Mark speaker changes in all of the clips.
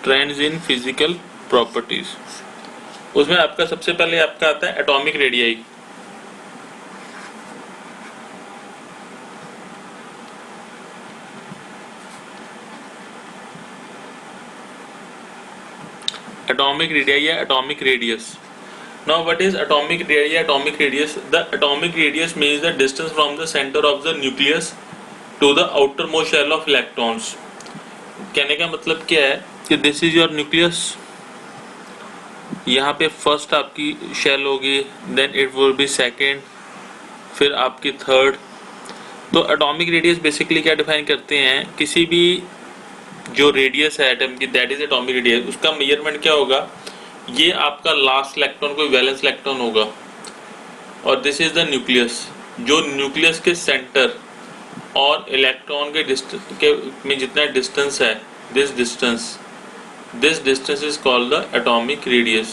Speaker 1: Trends in physical properties. उसमें आपका सबसे पहले आपका आता है एटॉमिक रेडियाई। Atomic radii या atomic radius. Now what is atomic radii, atomic radius? The atomic radius means the distance from the center of the nucleus to the outermost shell of electrons. कहने का मतलब क्या है कि this is your nucleus, यहाँ पे first आपकी shell होगी, then it will be second, फिर आपकी थर्ड। तो एटॉमिक रेडियस बेसिकली क्या डिफाइन करते हैं, किसी भी जो रेडियस है एटम की, दैट इज एटॉमिक रेडियस, उसका मेजरमेंट क्या होगा, ये आपका लास्ट इलेक्ट्रॉन कोई वैलेंस इलेक्ट्रॉन होगा, और दिस इज द न्यूक्लियस, जो न्यूक्लियस के सेंटर और इलेक्ट्रॉन के डिस्टेंस के में जितना डिस्टेंस है, this distance is called the atomic radius.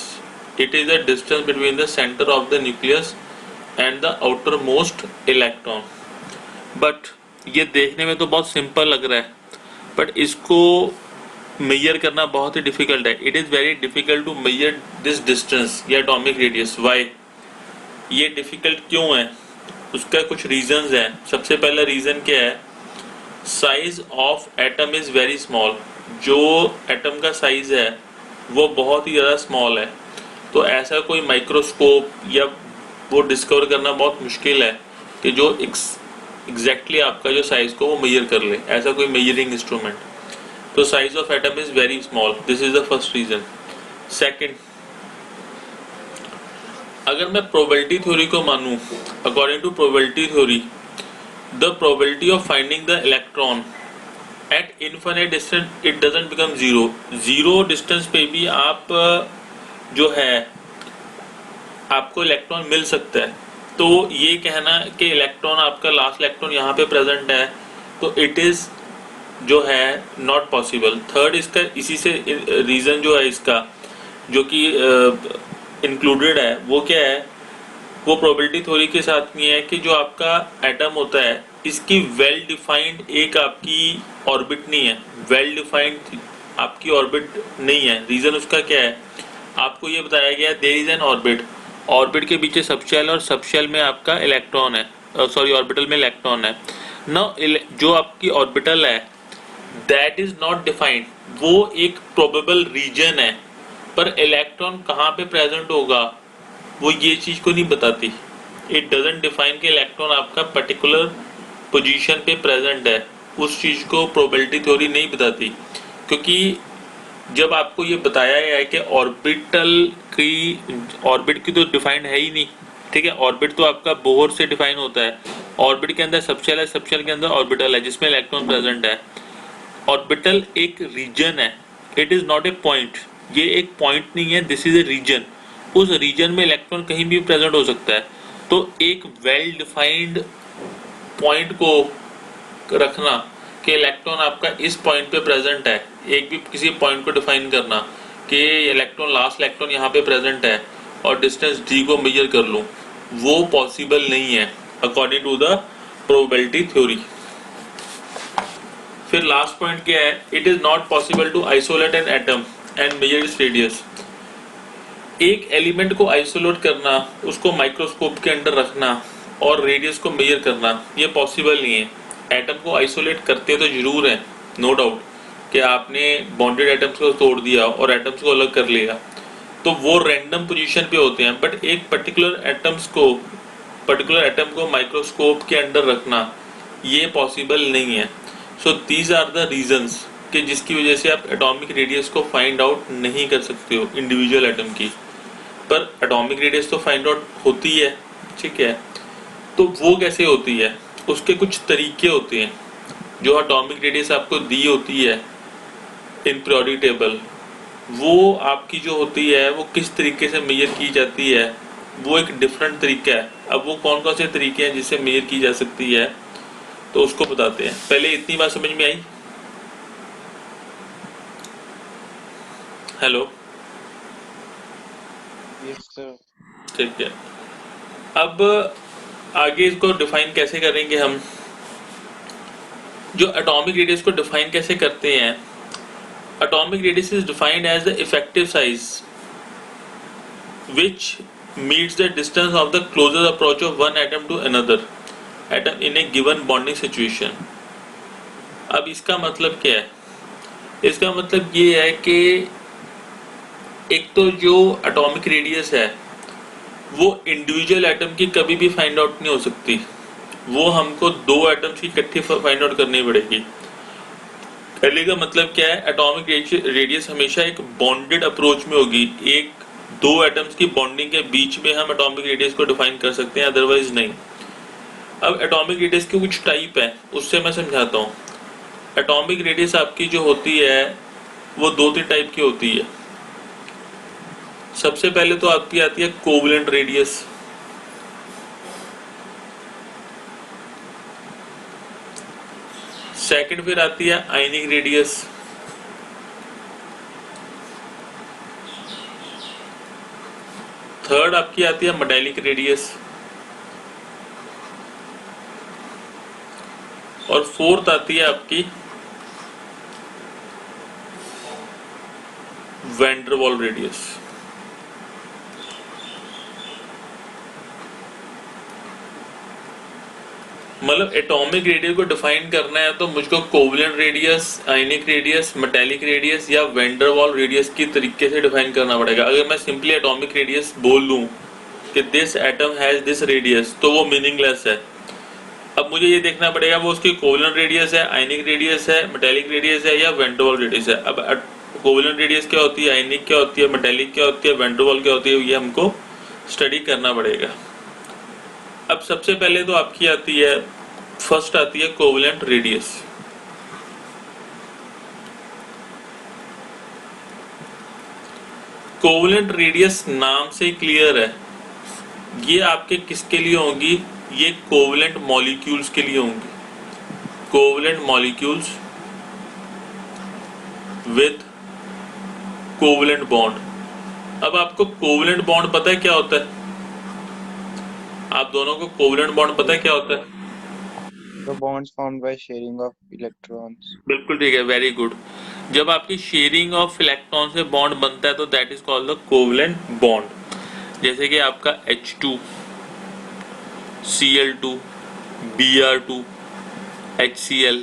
Speaker 1: It is the distance between the centre of the nucleus and the outer most electron. But ये देखने में तो बहुत सिंपल लग रहा है, बट इसको मेजर करना बहुत ही डिफिकल्ट है। It is very difficult to measure this distance या एटॉमिक रेडियस। वाई ये डिफिकल्ट क्यों है, उसका कुछ रीजंस हैं। सबसे पहला रीजन क्या है, size of atom is very small. जो एटम का साइज है वो बहुत ही ज़्यादा स्मॉल है, तो ऐसा कोई माइक्रोस्कोप या वो डिस्कवर करना बहुत मुश्किल है कि जो एग्जैक्टली आपका जो साइज को वो मेजर कर ले, ऐसा कोई मेजरिंग इंस्ट्रूमेंट। तो size of atom is very small, this is the first reason. Second, अगर मैं प्रोबेबिलिटी थ्योरी को मानूं, according to probability theory, the probability of finding the electron at infinite distance it doesn't become zero. Zero distance पे भी आप जो है आपको इलेक्ट्रॉन मिल सकता है। तो ये कहना कि इलेक्ट्रॉन आपका लास्ट इलेक्ट्रॉन यहाँ पे प्रेजेंट है, तो इट इज जो है नॉट पॉसिबल। थर्ड, इसका इसी से रीजन जो है इसका जो कि इंक्लूडेड है वो क्या है, वो प्रोबेबिलिटी थ्योरी के साथ नहीं है कि जो आपका एटम होता है इसकी वेल डिफाइंड एक आपकी ऑर्बिट नहीं है, वेल डिफाइंड आपकी ऑर्बिट नहीं है। रीजन उसका क्या है, आपको ये बताया गया there is an orbit, orbit के पीछे सबशेल और सबशेल में आपका इलेक्ट्रॉन है, सॉरी ऑर्बिटल में इलेक्ट्रॉन है ना। जो आपकी ऑर्बिटल है दैट इज नॉट डिफाइंड, वो एक प्रोबेबल रीजन है, पर इलेक्ट्रॉन कहाँ पे प्रेजेंट होगा वो ये चीज को नहीं बताती। इट डजंट डिफाइन कि इलेक्ट्रॉन आपका पर्टिकुलर पोजीशन पे प्रेजेंट है, उस चीज को प्रोबेबिलिटी थ्योरी नहीं बताती। क्योंकि जब आपको ये बताया गया है कि ऑर्बिट की तो डिफाइंड है ही नहीं, ठीक है, ऑर्बिट तो आपका बोहर से डिफाइन होता है। ऑर्बिट के अंदर सबशेल है, सबशेल के अंदर ऑर्बिटल है जिसमें इलेक्ट्रॉन प्रेजेंट है। ऑर्बिटल एक रीजन है, it is not a point, ये एक पॉइंट नहीं है, दिस इज ए रीजन। उस रीजन में इलेक्ट्रॉन कहीं भी प्रेजेंट हो सकता है। तो एक वेल डिफाइंड पॉइंट को रखना कि इलेक्ट्रॉन आपका इस पॉइंट पे प्रेजेंट है, एक भी किसी पॉइंट को डिफाइन करना कि इलेक्ट्रॉन लास्ट इलेक्ट्रॉन यहाँ पे प्रेजेंट है और डिस्टेंस d को मेजर कर लूँ, वो पॉसिबल नहीं है according to the probability theory. फिर लास्ट पॉइंट क्या है, it is not possible to isolate an atom and measure its radius. एक एलिमेंट को आइसोलेट करना, उसको माइक्रोस्कोप के अंदर रखना और रेडियस को मेजर करना, ये पॉसिबल नहीं है। एटम को आइसोलेट करते तो जरूर है, नो डाउट, कि आपने बॉन्डेड एटम्स को तोड़ दिया और एटम्स को अलग कर लिया, तो वो रैंडम पोजीशन पे होते हैं। बट एक पर्टिकुलर एटम को माइक्रोस्कोप के अंदर रखना ये पॉसिबल नहीं है। So these are the reasons कि जिसकी वजह से आप एटॉमिक रेडियस को फाइंड आउट नहीं कर सकते हो इंडिविजुअल एटम की, पर एटॉमिक रेडियस तो फाइंड आउट होती है, ठीक है। तो वो कैसे होती है, उसके कुछ तरीके होते हैं। जो एटॉमिक रेडियस आपको दी होती है इन पीरियोडिक टेबल, वो आपकी जो होती है वो किस तरीके से मेजर की जाती है, वो एक डिफरेंट तरीका है। अब वो कौन कौन से तरीके हैं जिससे मेजर की जा सकती है, तो उसको बताते हैं। पहले इतनी बात समझ में आई? Hello,
Speaker 2: yes sir.
Speaker 1: ठीक है। अब आगे इसको डिफाइन कैसे करेंगे हम, जो एटॉमिक रेडियस को डिफाइन कैसे करते हैं atomic radius is defined as the effective size which meets the distance of the closest approach of one atom to another atom in a given bonding situation. अब इसका मतलब क्या है? इसका मतलब ये है कि एक तो जो एटॉमिक रेडियस है वो इंडिविजुअल एटम की कभी भी फाइंड आउट नहीं हो सकती, वो हमको दो एटम्स की इकट्ठी फाइंड आउट करनी पड़ेगी। पहले का मतलब क्या है? एटॉमिक रेडियस हमेशा एक बॉन्डेड अप्रोच में होगी, एक दो एटम्स की बॉन्डिंग के बीच में हम एटॉमिक रेडियस को डिफाइन कर सकते हैं, अदरवाइज नहीं। अब एटॉमिक रेडियस के कुछ टाइप है, उससे मैं समझाता हूँ। एटॉमिक रेडियस आपकी जो होती है वो दो तीन टाइप की होती है। सबसे पहले तो आपकी आती है कोवलेंट रेडियस, सेकंड फिर आती है आयनिक रेडियस, थर्ड आपकी आती है मेटालिक रेडियस, और फोर्थ आती है आपकी वैन डर वाल्स रेडियस। मतलब एटॉमिक रेडियस को डिफाइन करना है तो मुझको covalent radius, ionic radius, metallic radius या वैन डर वाल्स रेडियस की तरीके से डिफाइन करना पड़ेगा। अगर मैं सिंपली एटॉमिक रेडियस बोल लूं कि this atom has this radius तो वो मीनिंगलेस है। अब मुझे ये देखना पड़ेगा वो उसकी कोवलेंट रेडियस है, आयनिक रेडियस है, मेटालिक रेडियस है या वैन डर वाल्स रेडियस है। अब कोवलेंट रेडियस क्या होती है, आयनिक क्या होती है, मेटालिक क्या होती है, वैन डर वाल्स क्या होती है, ये हमको स्टडी करना पड़ेगा। अब सबसे पहले तो आपकी आती है, फर्स्ट आती है कोवलेंट रेडियस। कोवलेंट रेडियस नाम से क्लियर है, ये आपके किसके लिए होंगी? ये कोवलेंट मॉलिक्यूल्स के लिए होंगी। Covalent molecules with covalent bond. अब आपको कोवलेंट बॉन्ड पता है क्या होता है? आप दोनों को कोवलेंट बॉन्ड पता है क्या होता है?
Speaker 2: The bonds formed by sharing of electrons.
Speaker 1: बिल्कुल ठीक है, वेरी गुड। जब आपकी शेयरिंग ऑफ इलेक्ट्रॉन से बॉन्ड बनता है तो that is called the covalent bond. जैसे कि आपका H2, Cl2, Br2, HCl,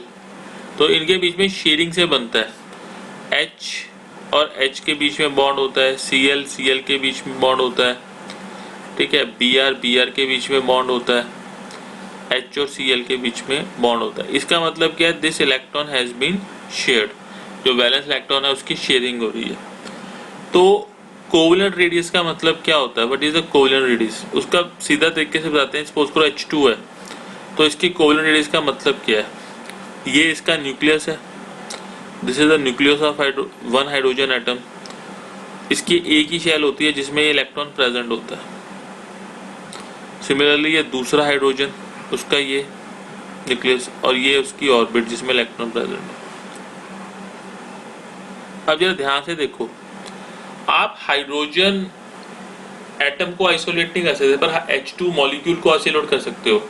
Speaker 1: तो इनके बीच में शेयरिंग से बनता है। H और H के बीच में बॉन्ड होता है, Cl Cl के बीच में बॉन्ड होता है, ठीक है, Br Br के बीच में बॉन्ड होता है, H और Cl के बीच में बॉन्ड होता है। इसका मतलब क्या है? This electron has been shared, जो वैलेंस इलेक्ट्रॉन है उसकी शेयरिंग हो रही है। तो कोवलेंट रेडियस का मतलब क्या होता है? What is the covalent radius? उसका सीधा तरीके से बताते हैं। सपोज करो H2 है तो इसकी कोवलेंट रेडियस का मतलब क्या है? ये इसका न्यूक्लियस है, this is the nucleus of one hydrogen atom. इसकी एक ही शेल होती है जिसमें ये इलेक्ट्रॉन प्रेजेंट होता है। सिमिलरली ये दूसरा हाइड्रोजन, उसका ये न्यूक्लियस, और ये उसकी ऑर्बिट जिसमें इलेक्ट्रॉन प्रेजेंट है। अब जरा ध्यान से देखो, आप हाइड्रोजन एटम को आइसोलेट नहीं कर सकते पर H2 मॉलिक्यूल को आइसोलेट कर सकते हो।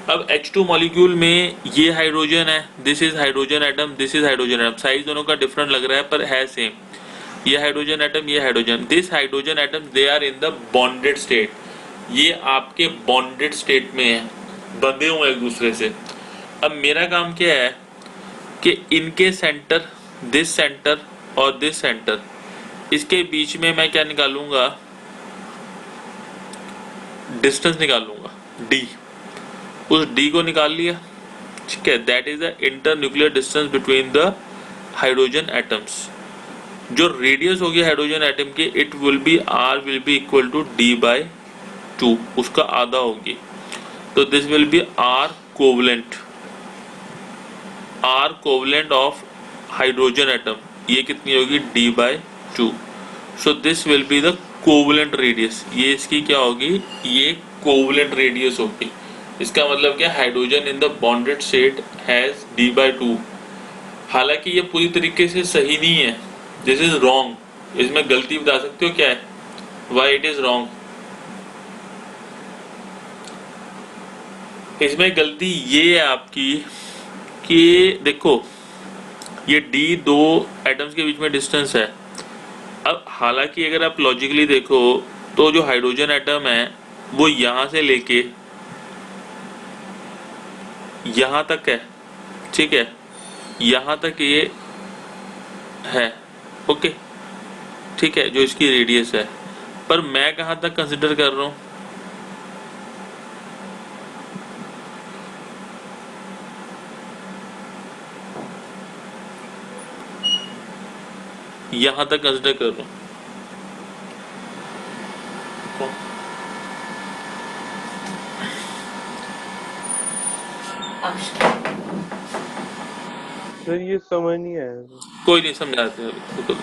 Speaker 1: अब H2 मॉलिक्यूल में ये हाइड्रोजन है, this is hydrogen atom, this is hydrogen atom. Size दोनों का डिफरेंट लग रहा है पर है सेम। ये हाइड्रोजन एटम, ये hydrogen, this hydrogen atom they are in the bonded state. ये आपके बॉन्डेड स्टेट में है, बंधे हुए एक दूसरे से। अब मेरा काम क्या है कि इनके सेंटर, दिस सेंटर और दिस सेंटर, इसके बीच में मैं क्या निकालूंगा? डिस्टेंस निकालूंगा, d। उस d को निकाल लिया, ठीक है, that is the inter nuclear distance between the hydrogen atoms. जो रेडियस होगी हाइड्रोजन एटम की, it will be r will be equal to d/2, उसका आधा होगी। तो this will be r covalent of hydrogen atom. ये कितनी होगी? d/2। So this will be the covalent radius. ये इसकी क्या होगी? ये कोवलेंट रेडियस होगी। इसका मतलब क्या? Hydrogen in the bonded state has d/2। हालांकि ये पूरी तरीके से सही नहीं है, दिस इज रॉन्ग। इसमें गलती बता सकते हो क्या है? Why it is wrong? इसमें गलती ये है आपकी कि देखो, ये डी दो एटम्स के बीच में डिस्टेंस है। अब हालांकि अगर आप लॉजिकली देखो तो जो हाइड्रोजन एटम है वो यहां से लेके यहां तक है, ठीक है, यहां तक ये है, ओके, ठीक है, जो इसकी रेडियस है। पर मैं कहां तक कंसिडर कर रहा हूं, यहां तक कंसिडर कर रहा हूं।
Speaker 2: सर ये समझ नहीं आया।
Speaker 1: कोई नहीं, समझाते हैं तो।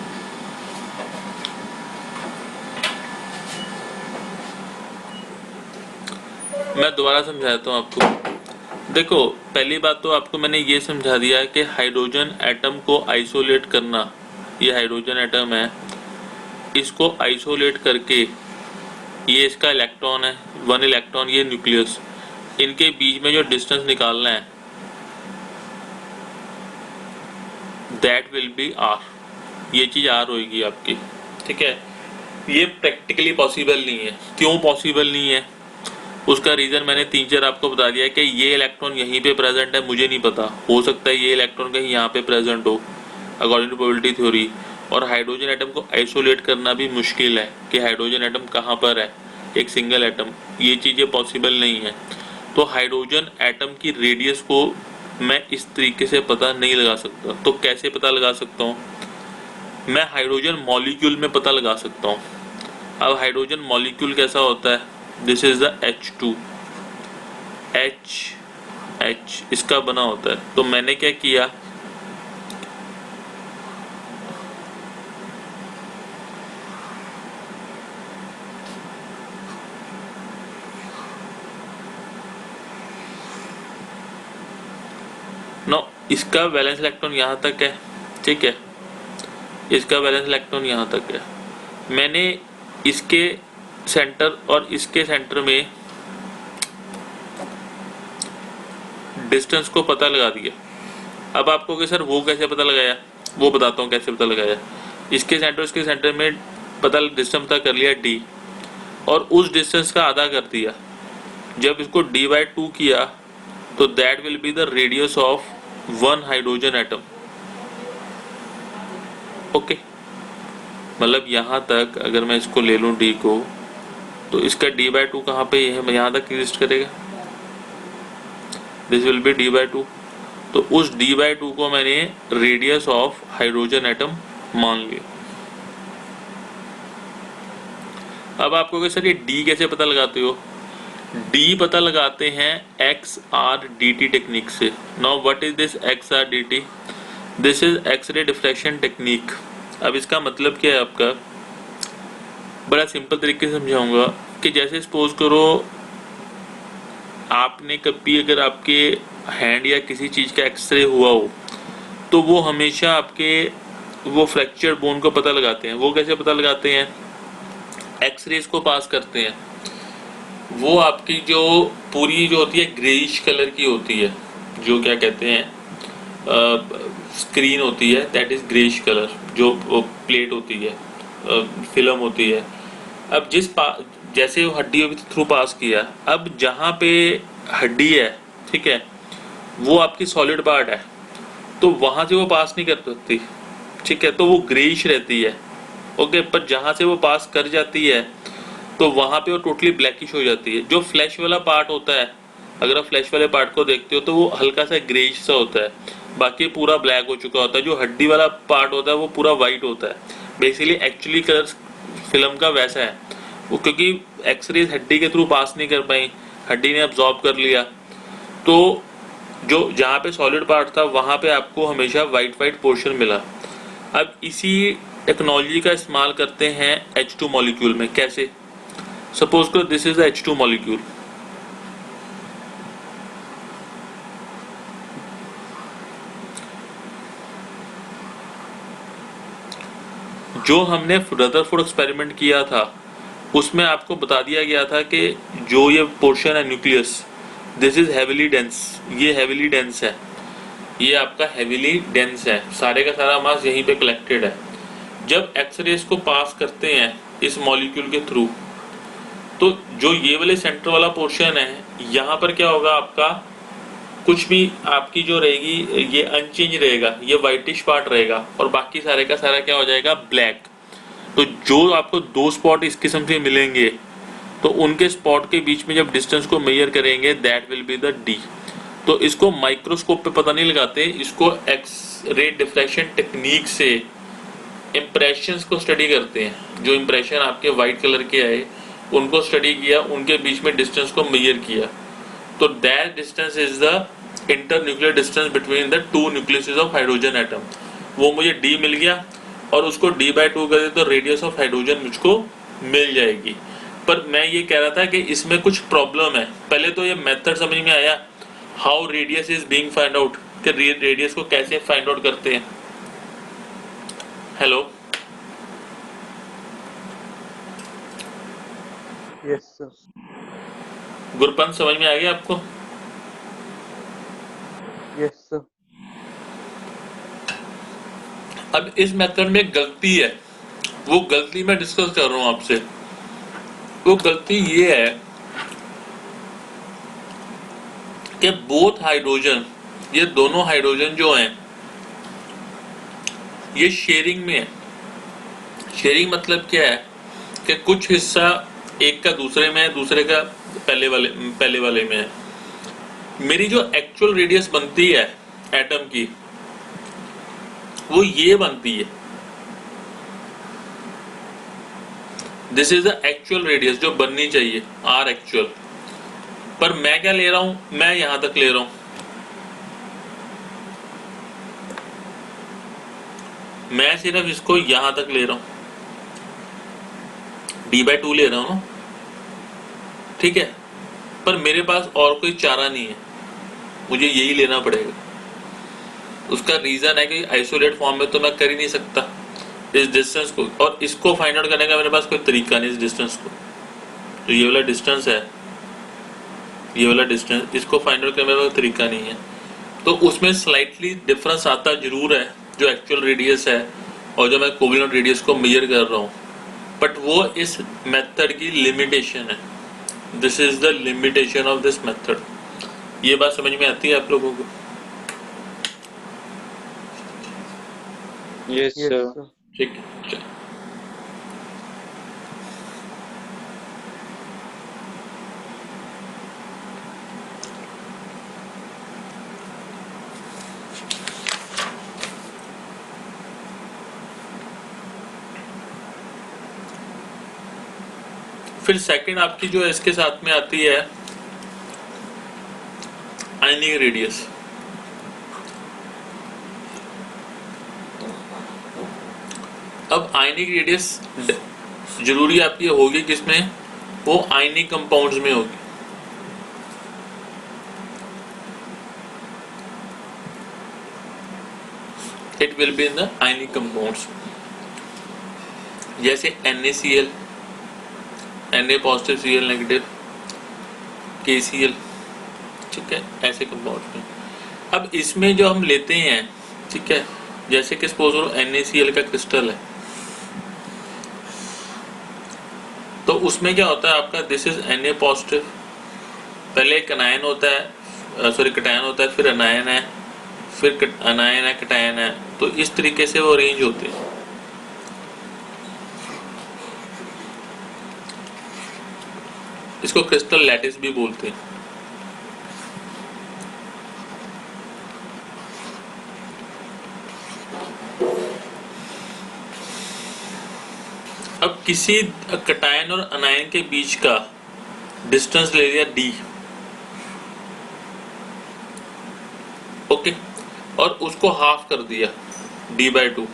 Speaker 1: मैं दोबारा समझाता हूँ आपको। देखो, पहली बात तो आपको मैंने ये समझा दिया कि हाइड्रोजन एटम को आइसोलेट करना, ये हाइड्रोजन एटम है, इसको आइसोलेट करके, ये इसका इलेक्ट्रॉन है, 1 इलेक्ट्रॉन, ये न्यूक्लियस, इनके बीच में जो डिस्टेंस निकालना है दैट विल बी आर, ये चीज आर होगी आपकी, ठीक है। ये प्रैक्टिकली पॉसिबल नहीं है। क्यों पॉसिबल नहीं है, उसका रीजन मैंने 3-4 आपको बता दिया कि ये इलेक्ट्रॉन यहीं पे प्रेजेंट है, मुझे नहीं पता, हो सकता है ये इलेक्ट्रॉन कहीं यहाँ पे प्रेजेंट हो अकॉर्डिंग टू प्रोबेबिलिटी थ्योरी। और हाइड्रोजन एटम को आइसोलेट करना भी मुश्किल है कि हाइड्रोजन एटम कहाँ पर है, एक सिंगल एटम, ये चीजें पॉसिबल नहीं है। तो हाइड्रोजन एटम की रेडियस को मैं इस तरीके से पता नहीं लगा सकता। तो कैसे पता लगा सकता हूँ, मैं हाइड्रोजन मॉलिक्यूल में पता लगा सकता हूँ। अब हाइड्रोजन मॉलिक्यूल कैसा होता है, this is the H2, H इसका बना होता है। तो मैंने क्या किया, नो, इसका वैलेंस इलेक्ट्रॉन यहाँ तक है, ठीक है, इसका वैलेंस इलेक्ट्रॉन यहाँ तक है। मैंने इसके सेंटर और इसके सेंटर में डिस्टेंस को पता लगा दिया। अब आपको कि सर वो कैसे पता लगाया, वो बताता हूँ कैसे पता लगाया। इसके सेंटर, इसके सेंटर में डिस्टेंस पता कर लिया d, और उस डिस्टेंस का आधा कर दिया। जब इसको d/2 किया तो that will be the radius of 1 hydrogen atom, okay. मतलब यहाँ तक अगर मैं इसको ले लूँ d को, तो इसका d/2 कहाँ पे है, यहाँ तक एग्जिस्ट करेगा, दिस विल बी d/2। तो उस d/2 को मैंने रेडियस ऑफ हाइड्रोजन एटम मान लिया। अब आपको सर ये d कैसे पता लगाते हो, d पता लगाते हैं XRDT टेक्निक से। Now what is this XRDT, this is x ray diffraction technique. अब इसका मतलब क्या है आपका, बड़ा सिंपल तरीके से समझाऊंगा कि जैसे सपोज करो आपने कभी अगर आपके हैंड या किसी चीज का एक्सरे हुआ हो, तो वो हमेशा आपके वो फ्रैक्चर बोन को पता लगाते हैं। वो कैसे पता लगाते हैं, एक्सरेज को पास करते हैं। वो आपकी जो पूरी जो होती है ग्रेइश कलर की होती है, जो क्या कहते हैं स्क्रीन होती है, दैट इज ग्रेइश कलर, जो प्लेट होती है, फिल्म होती है। अब जैसे वो हड्डी के थ्रू पास किया, अब जहाँ पे हड्डी है, ठीक है, वो आपकी सॉलिड पार्ट है, तो वहां से वो पास नहीं कर सकती, ठीक है, तो वो ग्रेइश रहती है, ओके। पर जहां से वो पास कर जाती है तो वहां पे वो टोटली ब्लैकिश हो जाती है। जो फ्लैश वाला पार्ट होता है, अगर आप फ्लैश वाले पार्ट को देखते हो तो वो हल्का सा ग्रेइश सा होता है, बाकी पूरा ब्लैक हो चुका होता है। जो हड्डी वाला पार्ट होता है वो पूरा वाइट होता है। बेसिकली एक्चुअली कलर फिल्म का वैसा है, वो क्योंकि एक्सरेज हड्डी के थ्रू पास नहीं कर पाई, हड्डी ने अब्जॉर्ब कर लिया, तो जो जहाँ पे सॉलिड पार्ट था वहां पे आपको हमेशा वाइट पोर्शन मिला। अब इसी टेक्नोलॉजी का इस्तेमाल करते हैं H2 मॉलिक्यूल में। कैसे, सपोज करो this is the H2 molecule, जो हमने रदरफोर्ड एक्सपेरिमेंट किया था उसमें आपको बता दिया गया था कि जो ये पोर्शन है nucleus, this is heavily dense, ये हेविली डेंस है। ये आपका हेवीली डेंस है, सारे का सारा मास यहीं पे कलेक्टेड है। जब एक्सरेज को पास करते हैं इस मॉलिक्यूल के थ्रू, तो जो ये वाले सेंटर वाला पोर्शन है, यहाँ पर क्या होगा, आपका कुछ भी आपकी जो रहेगी ये अनचेंज रहेगा, ये व्हाइटिश पार्ट रहेगा और बाकी सारे का सारा क्या हो जाएगा, ब्लैक। तो जो आपको दो स्पॉट इस किस्म से मिलेंगे, तो उनके स्पॉट के बीच में जब डिस्टेंस को मेजर करेंगे, that will be the D. तो इसको माइक्रोस्कोप पे पता नहीं लगाते, इसको एक्स रे डिफ्रैक्शन टेक्निक से इम्प्रेशंस को स्टडी करते हैं। जो इम्प्रेशन आपके व्हाइट कलर के आए उनको स्टडी किया, उनके बीच में डिस्टेंस को मेजर किया, तो that distance is the internuclear distance between the two nucleases of hydrogen atom. वो मुझे डी मिल गया और उसको d/2 कर दे तो रेडियस ऑफ हाइड्रोजन मुझको मिल जाएगी। पर मैं ये कह रहा था कि इसमें कुछ प्रॉब्लम है। पहले तो ये मेथड समझ में आया, how radius is being find out, कि रेडियस को कैसे फाइंड आउट करते हैं। Hello,
Speaker 2: Yes, sir.
Speaker 1: गुरपंत समझ में आ गया आपको?
Speaker 2: Yes, sir.
Speaker 1: अब इस मेथड में गलती है, वो गलती मैं डिस्कस कर रहा हूं आपसे। वो गलती ये है कि बोथ हाइड्रोजन, ये दोनों हाइड्रोजन जो हैं, ये शेयरिंग में है। शेयरिंग मतलब क्या है कि कुछ हिस्सा एक का दूसरे में है, दूसरे का पहले वाले में है। मेरी जो एक्चुअल रेडियस बनती है एटम की, वो ये बनती है। This is the actual radius जो बननी चाहिए, आर एक्चुअल। पर मैं क्या ले रहा हूं, मैं यहां तक ले रहा हूं। मैं सिर्फ इसको यहां तक ले रहा हूं, d/2 ले रहा हूं ना, ठीक है। पर मेरे पास और कोई चारा नहीं है, मुझे यही लेना पड़ेगा। उसका रीजन है कि आइसोलेट फॉर्म में तो मैं कर ही नहीं सकता इस डिस्टेंस को, और इसको फाइंड आउट करने का मेरे पास कोई तरीका नहीं। इस डिस्टेंस को, तो ये वाला डिस्टेंस है, ये वाला डिस्टेंस, इसको फाइंड आउट करने का कोई तरीका नहीं है। तो उसमें स्लाइटली डिफरेंस आता जरूर है, जो एक्चुअल रेडियस है और जो मैं कोवेलेंट रेडियस को मेजर कर रहा हूँ, बट वो इस मेथड की लिमिटेशन है। This is the limitation of this method. ये बात समझ में आती है आप लोगों को?
Speaker 2: Yes,
Speaker 3: Yes,
Speaker 2: sir.
Speaker 3: sir.
Speaker 1: ठीक है, चलो। फिर सेकंड आपकी जो है इसके साथ में आती है आयनिक रेडियस। अब आयनिक रेडियस जरूरी आपकी होगी किसमें, वो आयनिक कंपाउंड्स में होगी। It will be in the ionic compounds, जैसे NaCl, Na positive, Cl negative, KCl, ठीक है, ऐसे कंपाउंड में। अब इसमें जो हम लेते हैं, ठीक है, जैसे कि सपोज करो NaCl का क्रिस्टल है, तो उसमें क्या होता है आपका, दिस इज Na पॉजिटिव, पहले एक अनायन होता है, सॉरी कटायन होता है, फिर अनायन है, फिर अनायन है, कटायन है। तो इस तरीके से वो अरेंज होते हैं। इसको क्रिस्टल लैटिस भी बोलते हैं। अब किसी कटायन और अनायन के बीच का डिस्टेंस ले लिया d, ओके, और उसको हाफ कर दिया d/2,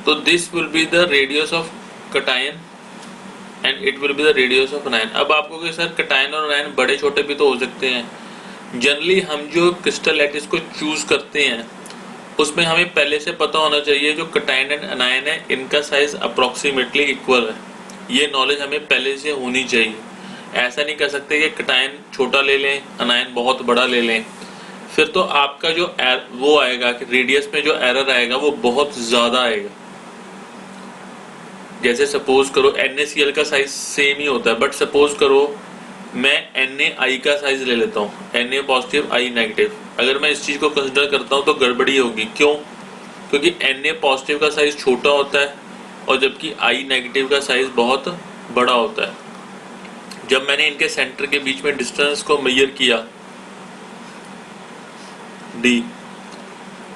Speaker 1: तो this will be the radius of cation and it will be the radius of अनायन। अब आपको कि सर कटायन और अनायन बड़े छोटे भी तो हो सकते हैं। जनरली हम जो क्रिस्टल लैटिस को चूज करते हैं, उसमें हमें पहले से पता होना चाहिए जो कटायन एंड अनायन है, इनका साइज अप्रोक्सीमेटली इक्वल है। ये नॉलेज हमें पहले से होनी चाहिए। ऐसा नहीं कर सकते कि कटायन छोटा ले लें, अनायन बहुत बड़ा ले लें, फिर तो आपका जो वो आएगा कि रेडियस में जो एरर आएगा वो बहुत ज्यादा आएगा। जैसे सपोज करो NaCl का साइज सेम ही होता है, बट सपोज करो मैं NaI का साइज ले लेता हूँ, Na पॉजिटिव I नेगेटिव। अगर मैं इस चीज को कंसिडर करता हूँ तो गड़बड़ी होगी। क्यों? क्योंकि Na पॉजिटिव का साइज छोटा होता है और जबकि I नेगेटिव का साइज बहुत बड़ा होता है। जब मैंने इनके सेंटर के बीच में डिस्टेंस को मेजर किया d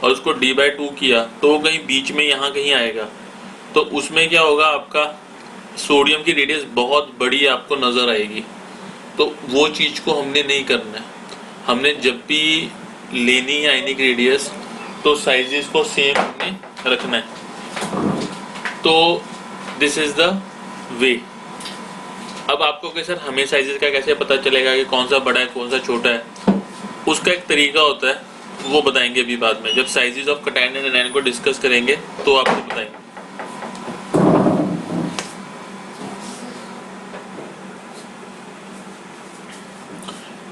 Speaker 1: और उसको d/2 किया तो वो कहीं बीच में यहाँ कहीं आएगा, तो उसमें क्या होगा, आपका सोडियम की रेडियस बहुत बड़ी आपको नजर आएगी। तो वो चीज को हमने नहीं करना है। हमने जब भी लेनी है आयनिक रेडियस तो साइजेस को सेम हमने रखना है। तो दिस इज द वे। अब आपको कि सर हमें साइजेस का कैसे पता चलेगा कि कौन सा बड़ा है कौन सा छोटा है, उसका एक तरीका होता है, वो बताएंगे अभी बाद में। जब sizes of cation and anion को डिस्कस करेंगे तो आपको बताएंगे।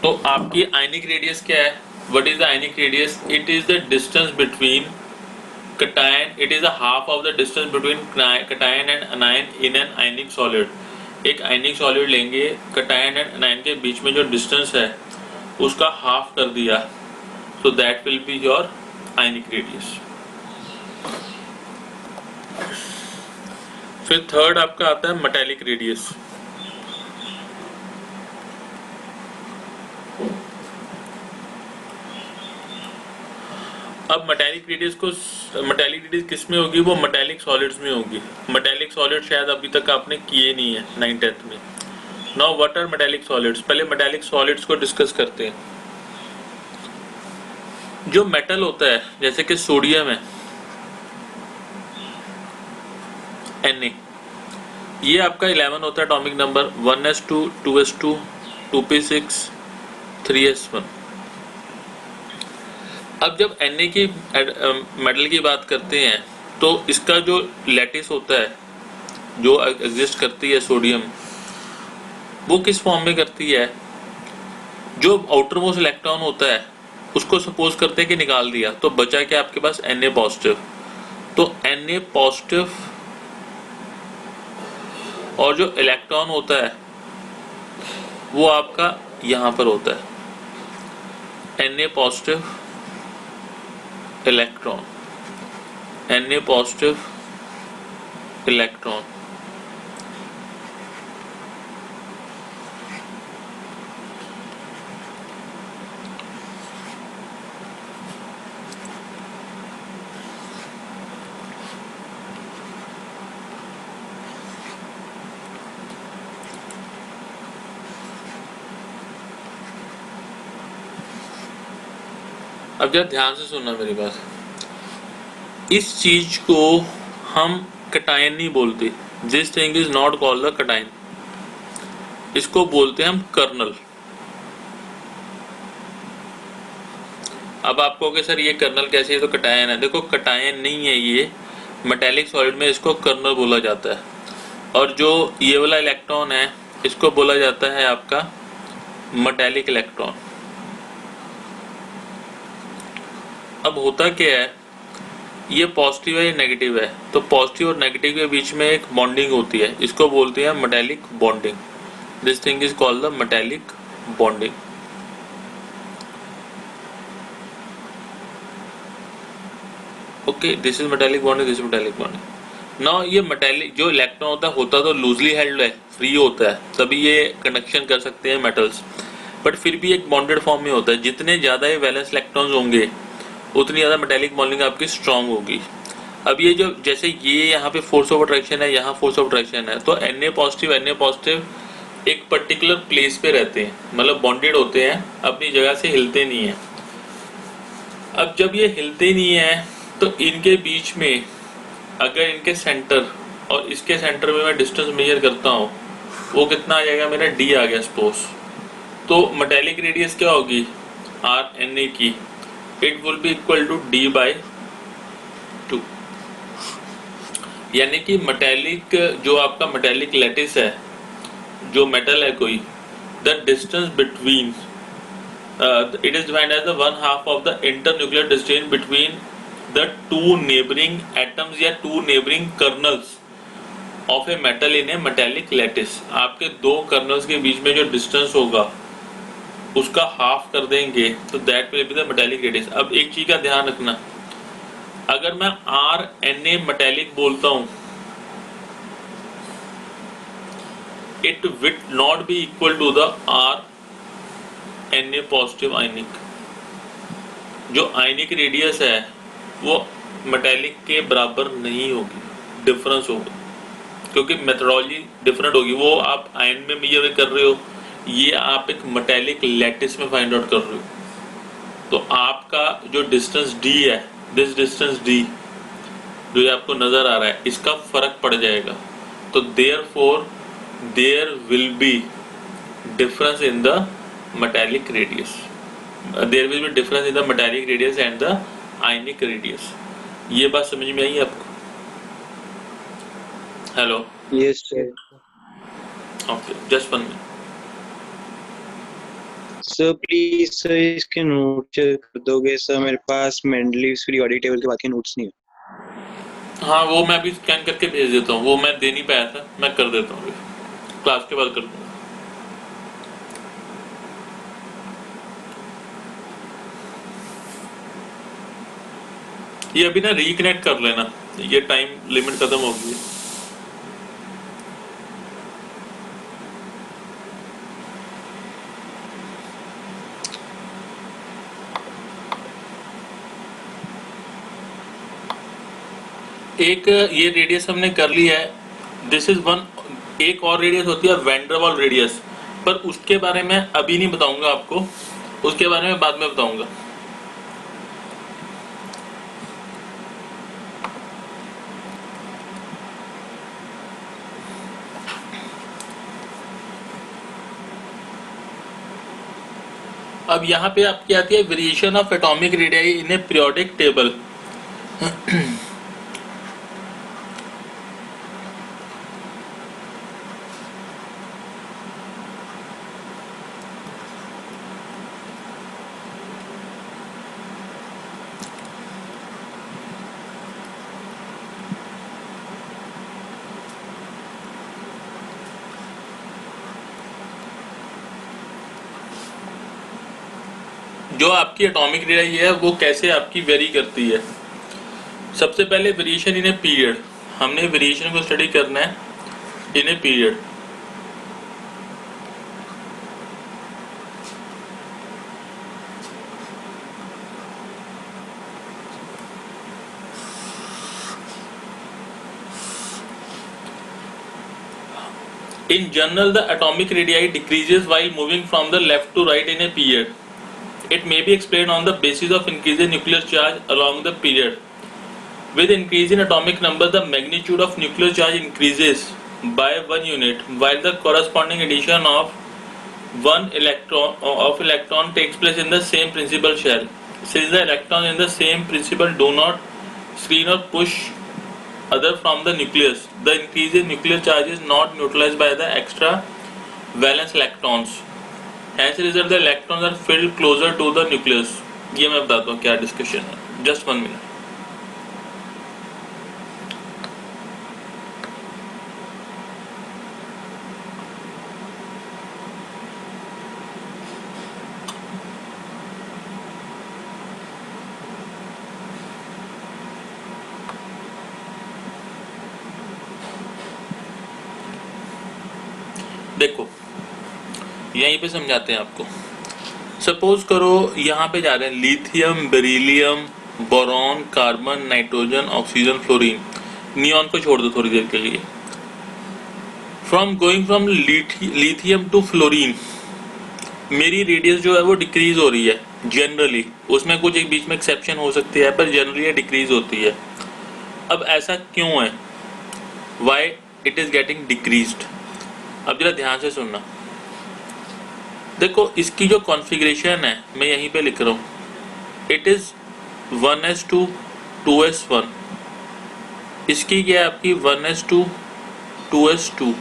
Speaker 1: तो आपकी आयनिक रेडियस क्या है? What is the ionic radius? It is the distance between cation, it is a half of the distance between cation and anion in an ionic solid। एक आयनिक सॉलिड लेंगे, cation एंड anion के बीच में जो distance है उसका half कर दिया, so that will be your ionic radius। फिर थर्ड आपका आता है मेटालिक रेडियस। अब मेटालिक रेडियस किस में होगी? वो मेटालिक सॉलिड्स में होगी। मेटालिक सॉलिड शायद अभी तक आपने किए नहीं है 9th में। Now what are metallic solids? पहले मेटालिक सॉलिड्स को डिस्कस करते हैं। जो मेटल होता है जैसे कि सोडियम है Na, ये आपका 11 होता है atomic number, 1s2 2s2 2p6 3s1। अब जब Na की मेटल की बात करते हैं तो इसका जो लैटिस होता है, जो एग्जिस्ट करती है सोडियम, वो किस फॉर्म में करती है? जो आउटर मोस्ट इलेक्ट्रॉन होता है उसको सपोज करते हैं कि निकाल दिया, तो बचा क्या आपके पास? Na positive. तो Na पॉजिटिव और जो इलेक्ट्रॉन होता है वो आपका यहां पर होता है, Na positive electron, Na positive electron. अब जरा ध्यान से सुनना मेरी बात। इस चीज को हम कैटायन नहीं बोलते। This thing is not called the cation. इसको बोलते हैं हम कर्नल। अब आपको कि सर ये कर्नल कैसे है? तो कैटायन है। देखो कैटायन नहीं है ये, मेटालिक सॉलिड में इसको कर्नल बोला जाता है। और जो ये वाला इलेक्ट्रॉन है इसको बोला जाता है आपका मेटालिक इलेक्ट्रॉन। अब होता क्या है, ये पॉजिटिव है या नेगेटिव है, तो पॉजिटिव और नेगेटिव के बीच में एक बॉन्डिंग होती है, इसको बोलते हैं metallic bonding. This thing is called the metallic bonding. Okay, this is metallic bonding, this is metallic bonding. Now ये मेटालिक जो इलेक्ट्रॉन होता तो लूजली हेल्ड है, फ्री होता है, तभी ये कंडक्शन कर सकते हैं मेटल्स, बट फिर भी एक बॉन्डेड फॉर्म में होता है। जितने ज्यादा ये वैलेंस इलेक्ट्रॉन्स होंगे उतनी ज्यादा मेटालिक बॉन्डिंग आपकी स्ट्रांग होगी। अब ये जो जैसे ये यहाँ पे फोर्स ऑफ अट्रैक्शन है, यहाँ फोर्स ऑफ अट्रैक्शन है, तो Na पॉजिटिव एक पर्टिकुलर प्लेस पे रहते हैं, मतलब बॉन्डेड होते हैं, अपनी जगह से हिलते नहीं है। अब जब ये हिलते नहीं है तो इनके बीच में अगर इनके सेंटर और इसके सेंटर में मैं डिस्टेंस मेजर करता हूँ, वो कितना आ जाएगा मेरा? D आ गया सपोज। तो मेटालिक रेडियस क्या होगी Na की? It will be equal to D/2। यानी कि मेटालिक जो आपका मेटालिक लैटिस है, जो मेटल है कोई, the distance between it is defined as the one half of the internuclear distance between the two neighboring atoms या two neighboring kernels of a metal in a metallic lattice. आपके दो kernels के बीच में जो distance होगा उसका half कर देंगे तो that will be the metallic radius. अब एक चीज का ध्यान रखना, अगर मैं RNA metallic बोलता हूं, it will not be equal to the RNA positive ionic. जो आयनिक रेडियस है वो मेटेलिक के बराबर नहीं होगी, डिफरेंस होगा, क्योंकि मेथोडोलॉजी डिफरेंट होगी. वो आप आयन में मेजर कर रहे हो, ये आप एक मेटेलिक लैटिस में फाइंड आउट कर रहे हो. तो आपका जो डिस्टेंस d है, दिस डिस्टेंस d जो ये आपको नजर आ रहा है, इसका फर्क पड़ जाएगा. तो therefore there will be difference in the metallic radius. There will be difference in the metallic radius and the ionic radius. ये बात समझ में आई आपको? Hello.
Speaker 2: Yes, sir.
Speaker 1: Okay, just 1 minute.
Speaker 2: Sir, please, sir, इसके नोट चेक कर दोगे sir? मेरे पास मेंडलीव्स पीरियोडिक टेबल के बाद के नोट्स नहीं है.
Speaker 1: हाँ, वो मैं अभी स्कैन करके भेज देता हूँ. वो मैं दे नहीं पाया था, मैं कर देता हूँ, क्लास के बाद कर दूँगा. ये अभी ना रिकनेक्ट कर लेना, ये टाइम लिमिट खत्म हो गई है. एक ये रेडियस हमने कर लिया है, दिस इज वन. एक और रेडियस होती है वैन डर वाल रेडियस, पर उसके बारे में अभी नहीं बताऊंगा आपको, उसके बारे में बाद में बताऊंगा. अब यहाँ पे आपकी आती है variation of atomic radii in A periodic table. जो आपकी एटॉमिक रेडियाई है वो कैसे आपकी वेरी करती है. सबसे पहले वेरिएशन इन ए पीरियड. हमने वेरिएशन को स्टडी करना है in a period. In general, the atomic radii decreases while moving from the left to right in a period. It may be explained on the basis of increase in nuclear charge along the period. With increase in atomic number, the magnitude of nuclear charge increases by 1 unit, while the corresponding addition of one electron takes place in the same principal shell. Since the electrons in the same principal do not screen or push other from the nucleus, the increase in nuclear charge is not neutralized by the extra valence electrons. Hence result the electrons are filled closer to the nucleus. ये मैं बताता हूँ क्या discussion है. Just 1 minute. देखो यहीं पे समझाते हैं आपको. सपोज करो यहाँ पे जा रहे हैं lithium, beryllium, boron, carbon, nitrogen, oxygen, fluorine. Neon को छोड़ दो थोड़ी देर के लिए. From going from lithium to fluorine, मेरी रेडियस जो है वो डिक्रीज हो रही है जनरली. उसमें कुछ एक बीच में एक्सेप्शन हो सकती है, पर जनरली डिक्रीज होती है. अब ऐसा क्यों है? Why it is getting decreased? अब जरा ध्यान से सुनना. देखो इसकी जो कॉन्फ़िगरेशन है मैं यहीं पे लिख रहा हूँ. It is 1s2 2s1. इसकी क्या है आपकी 1s2 2s2.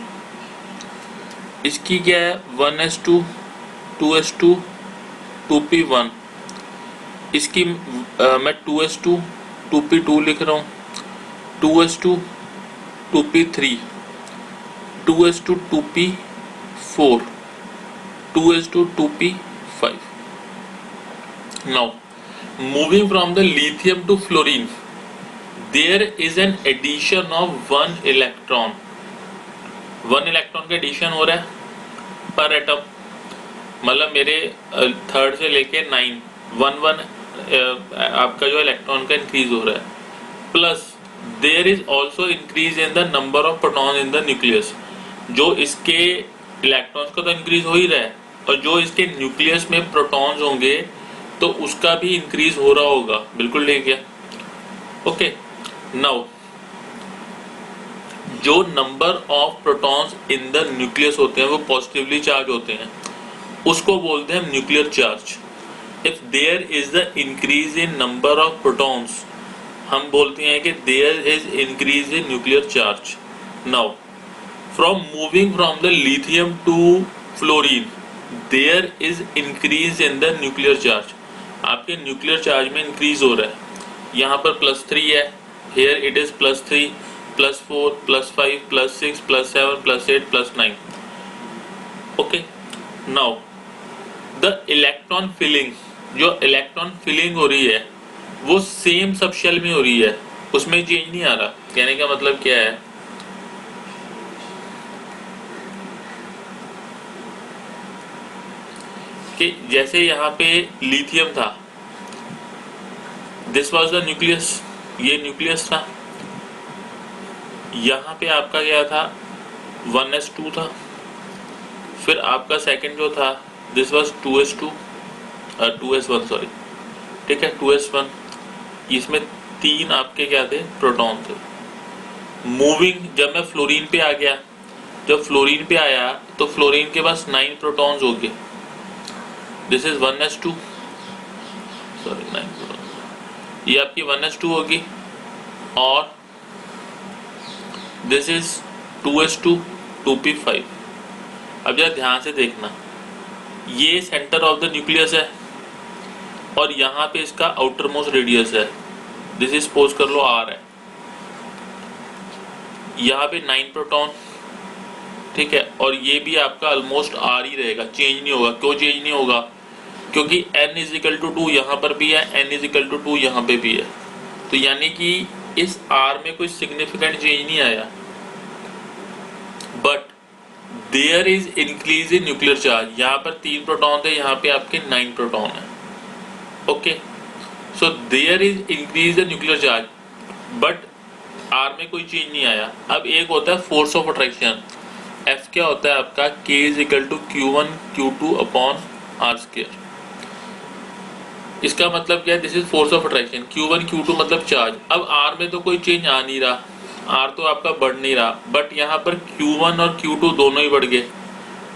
Speaker 1: इसकी क्या है 1s2 2s2 2p1, इसकी मैं 2s2 2p2 लिख रहा हूँ, 2s2 2p3, 2s2 2p4, 2s2 2p5. Now moving from the lithium to fluorine, there is an addition of one electron. One electron का एडिशन हो रहा है पर एटम, मतलब मेरे थर्ड से लेके 9 1 आपका जो इलेक्ट्रॉन का इंक्रीज हो रहा है, plus there is also increase in the number of proton in the nucleus. जो इसके इलेक्ट्रॉन्स का तो इंक्रीज हो ही रहा है और जो इसके न्यूक्लियस में प्रोटॉन्स होंगे तो उसका भी इंक्रीज हो रहा होगा. बिल्कुल ठीक है. ओके, नाउ जो number of protons in the nucleus होते हैं वो पॉजिटिवली चार्ज होते हैं, उसको बोलते हैं nuclear charge. If there is the increase in number of protons, हम बोलते हैं कि there is increase in nuclear charge. Now from moving from the lithium to fluorine, there is increase in the nuclear charge. आपके nuclear charge में increase हो रहा है. यहाँ पर +3 है, here it is +3, +4, +5, +6, +7, +8, +9. Okay, now the electron filling, जो electron filling हो रही है वो सेम सब शेल में हो रही है, उसमें चेंज नहीं आ रहा. कहने का मतलब क्या है कि जैसे यहाँ पे लिथियम था, दिस वाज द न्यूक्लियस, ये न्यूक्लियस था. यहाँ पे आपका क्या था 1s2 था. फिर आपका सेकंड जो था दिस वाज 2s1 सॉरी, ठीक है 2s1. इसमें 3 आपके क्या थे प्रोटॉन थे. मूविंग जब मैं फ्लोरीन पे आ गया, जब फ्लोरीन पे आया तो फ्लोरीन के पास 9 प्रोटॉन्स हो गए. This is 1s2 sorry 9 proton, ये आपकी 1s2 होगी. और दिस इज 2s2 2p5. अब जरा ध्यान से देखना, ये सेंटर ऑफ द न्यूक्लियस है और यहाँ पे इसका आउटर मोस्ट रेडियस है. दिस इज सपोज कर लो R है. यहाँ पे 9 प्रोटॉन, ठीक है, और ये भी आपका ऑलमोस्ट R ही रहेगा, चेंज नहीं होगा. क्यों चेंज नहीं होगा? क्योंकि n = 2 यहाँ पर भी है, n = 2 यहाँ पे भी है. तो यानी कि इस R में कोई सिग्निफिकेंट चेंज नहीं आया. But there is increase in nuclear charge. यहाँ पर 3 प्रोटॉन थे, यहाँ पे आपके 9 प्रोटॉन है. Okay, so there is increase in nuclear charge but R में कोई चेंज नहीं आया. अब एक होता है फोर्स ऑफ अट्रैक्शन. F क्या होता है आपका? K = Q1 Q2/R². इसका मतलब क्या है? This is force of attraction. Q1 Q2 मतलब चार्ज. अब R में तो कोई चेंज आ नहीं रहा, R तो आपका बढ़ नहीं रहा, बट यहाँ पर Q1 और Q2 दोनों ही बढ़ गए.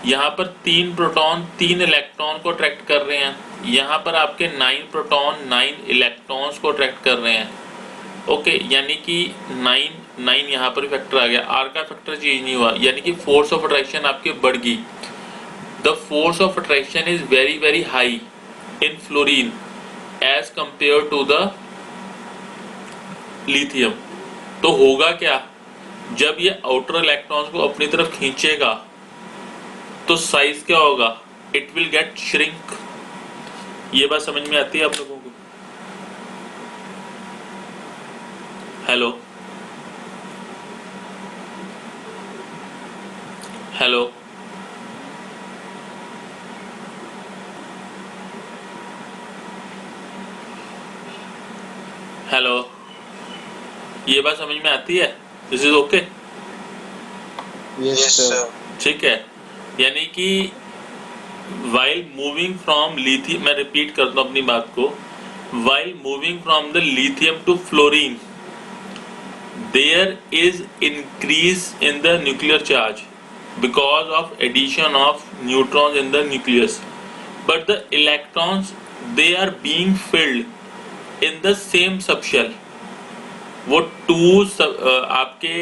Speaker 1: यहाँ पर 3 प्रोटॉन 3 इलेक्ट्रॉन को अट्रैक्ट कर रहे हैं. यहाँ पर आपके 9 प्रोटॉन 9 इलेक्ट्रॉन्स को अट्रैक्ट कर रहे हैं. ओके, यानी कि 9 यहाँ पर फैक्टर आ गया. R का फैक्टर चेंज नहीं हुआ, यानी कि फोर्स ऑफ अट्रैक्शन आपके बढ़ गई. The force of attraction is very very high in fluorine as compare to the lithium. तो होगा क्या, जब ये आउटर इलेक्ट्रॉन्स को अपनी तरफ खींचेगा तो साइज क्या होगा? It will get shrink. ये बात समझ में आती है आप लोगों को? हेलो हेलो हेलो, ये बात समझ में आती है? This is okay?
Speaker 2: Yes sir.
Speaker 1: ठीक है, यानी कि while moving from lithium, मैं रिपीट करता हूँ अपनी बात को, while moving from the lithium to fluorine, there is increase in the nuclear charge because of addition of neutrons in the nucleus, but the electrons they are being filled in the same subshell. वो आपके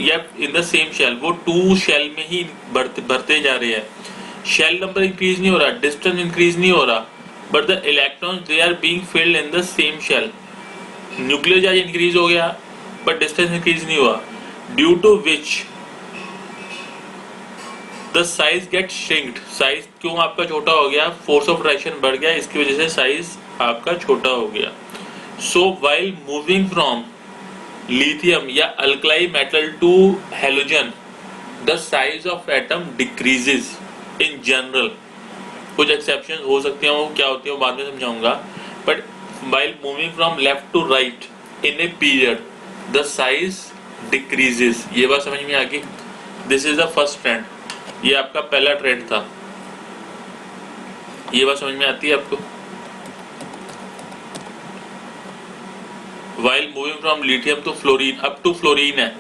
Speaker 1: या इन the same shell, वो 2 shell में ही भरते जा रहे हैं. Shell number increase नहीं हो रहा, डिस्टेंस इंक्रीज नहीं हो रहा, but the electrons they are being filled in the same shell. Nuclear charge increase हो गया बट डिस्टेंस इंक्रीज नहीं हुआ, due to which the size get shrinked. Size क्यों आपका छोटा हो गया? फोर्स ऑफ अट्रैक्शन बढ़ गया, इसकी वजह से साइज आपका छोटा हो गया। So while moving from lithium या alkali metal to halogen the size of atom decreases in general. कुछ एक्सेप्शन हो सकते हैं, वो क्या होती है वो बाद में समझाऊंगा। But while moving from left to right in a period the size decreases. ये बात समझ में आ गई? This is the first trend, ये आपका पहला ट्रेंड था। ये बात समझ में आती है आपको? While moving from lithium to fluorine, up to fluorine है,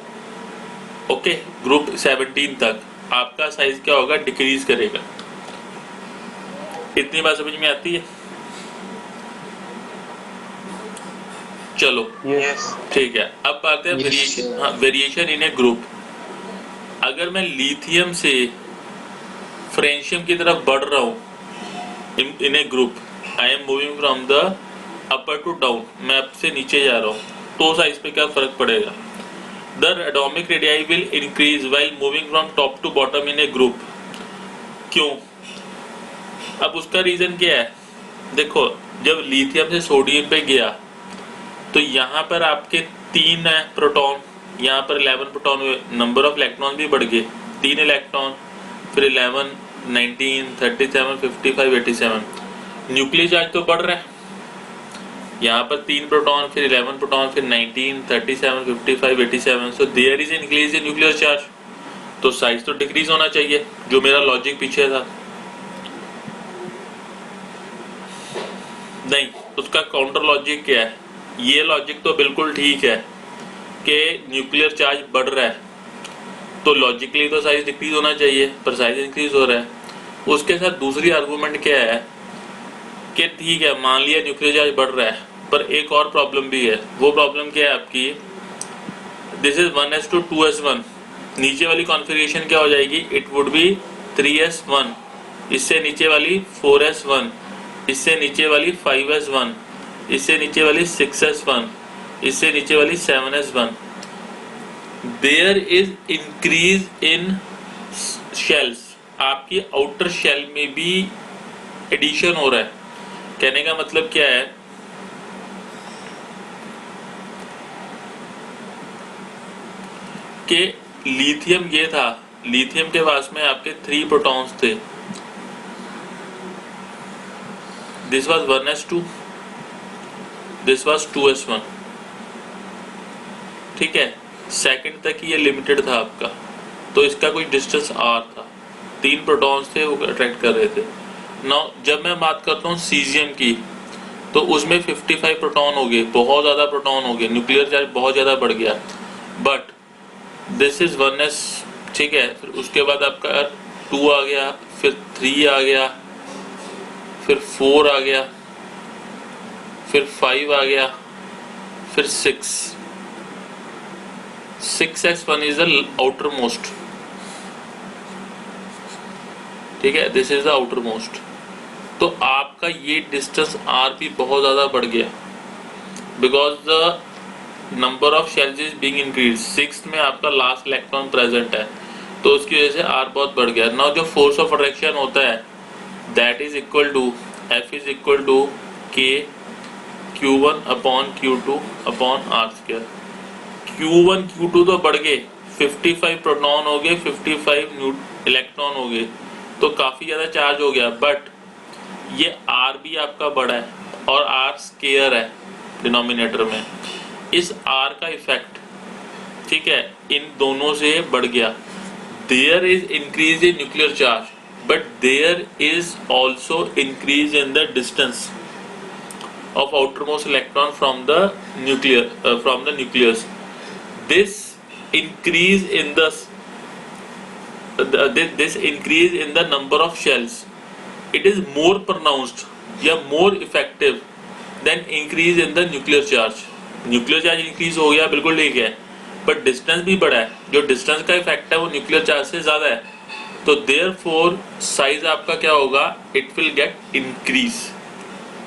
Speaker 1: ओके, ग्रुप 17 तक आपका साइज क्या होगा? डिक्रीज करेगा। इतनी बात समझ में आती है? चलो ठीक है, अब आते हैं वेरिएशन। हाँ, वेरिएशन इन ए ग्रुप। अगर मैं लिथियम से फ्रेंशियम की तरफ बढ़ रहा हूं in a group, I am moving from the upper to down, मैं अप से नीचे जा रहा हूं, तो साइज पे क्या फर्क पड़ेगा? The atomic radii will increase while moving from top to bottom in a group. क्यों? अब उसका रीजन क्या है? देखो, जब लिथियम से सोडियम पे गया तो यहाँ पर आपके 3 है प्रोटॉन, यहाँ पर 11 प्रोटॉन हुए, नंबर ऑफ इलेक्ट्रॉन भी बढ़ गए, 3 इलेक्ट्रॉन, फिर 11, 19, 37, 55, 87। न्यूक्लियर चार्ज तो बढ़ रहा है, यहाँ पर 3 प्रोटॉन, फिर 11 प्रोटॉन, फिर 19, 37, 55, 87। So there is increase in nuclear charge, तो साइज तो डिक्रीज होना चाहिए, जो मेरा लॉजिक पीछे था। नहीं, उसका काउंटर लॉजिक क्या है? ये लॉजिक तो बिल्कुल ठीक है कि न्यूक्लियर चार्ज बढ़ रहा है तो लॉजिकली तो साइज डिक्रीज होना चाहिए, पर साइज इंक्रीज हो रहा है। उसके साथ दूसरी आर्गुमेंट क्या है कि ठीक है, मान लिया न्यूक्लियर चार्ज बढ़ रहा है, पर एक और प्रॉब्लम भी है। वो प्रॉब्लम क्या है आपकी? This is 1s2 2s1। नीचे वाली कॉन्फ़िगरेशन क्या हो जाएगी? इट वुड बी 3s1, इससे नीचे वाली 4s1, इससे नीचे वाली 5s1, इससे नीचे वाली 6s1, इससे नीचे वाली 7s1। There is increase in shells, आपकी आउटर शेल में भी एडिशन हो रहा है। कहने का मतलब क्या है कि लिथियम ये था, लिथियम के पास में आपके 3 प्रोटॉन्स थे, this was 1s2, this was 2s1, ठीक है। सेकंड तक ये लिमिटेड था आपका, तो इसका कोई डिस्टेंस r था, 3 प्रोटॉन्स थे वो अट्रैक्ट कर रहे थे। नाउ जब मैं बात करता हूँ सीजियम की, तो उसमें 55 प्रोटॉन हो गए, बहुत ज्यादा प्रोटॉन हो गए, न्यूक्लियर चार्ज बहुत ज्यादा बढ़ गया। बट दिस इज 1s, ठीक है। फिर उसके बाद आपका 2 आ गया, फिर 3 आ गया, फिर 4 आ गया, फिर 5 आ गया, फिर 6s1 is the outer most, ठीक है, this is the outer most. तो आपका ये डिस्टेंस r भी बहुत ज्यादा बढ़ गया, because the number of shells is being increase. 6th में आपका लास्ट इलेक्ट्रॉन प्रेजेंट है, तो उसकी वजह से r बहुत बढ़ गया। नाउ जो फोर्स ऑफ अट्रैक्शन होता है, that is equal to F is equal to K Q1 upon Q2 upon r²। Q1 Q2 तो बढ़ गए, 55 प्रोटॉन हो गए, 55 इलेक्ट्रॉन हो गए, तो काफी ज्यादा चार्ज हो गया। बट ये R भी आपका बड़ा है और R स्केयर है डिनोमिनेटर में, इस R का इफेक्ट, ठीक है, इन दोनों से बढ़ गया। There is increase in nuclear charge, but there is also increase in the distance of outermost electron from the nucleus. This increase in this increase in the number of shells, it is more pronounced या more effective than increase in the nuclear charge. Nuclear charge increase हो गया, बिल्कुल ठीक है, but distance भी बढ़ा है, जो डिस्टेंस का इफेक्ट है वो न्यूक्लियर चार्ज से ज्यादा है, तो देयरफॉर साइज आपका क्या होगा? It will get increase.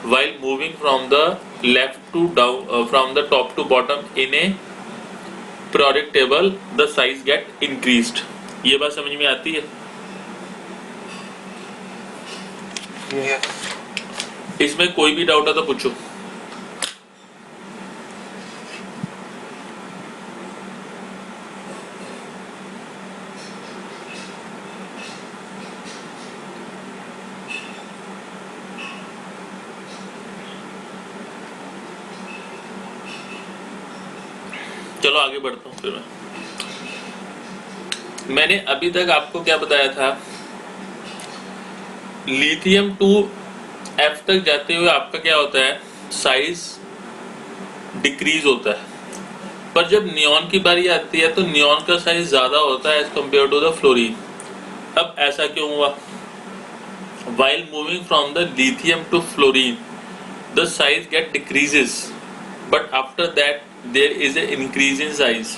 Speaker 1: while moving from the left to down from the top to bottom in a periodic table the size get increased. ये बात समझ में आती है? इसमें कोई भी डाउट है तो पूछो। चलो आगे बढ़ता हूँ फिर मैंने अभी तक आपको क्या बताया था, लिथियम 2F तक जाते हुए आपका क्या होता है, साइज डिक्रीज होता है, पर जब नियॉन की बारी आती है तो नियॉन का साइज ज्यादा होता है as compare to the fluorine. अब ऐसा क्यों हुआ? While moving from the lithium to fluorine, the size get decreases, but after that there is a increase in size.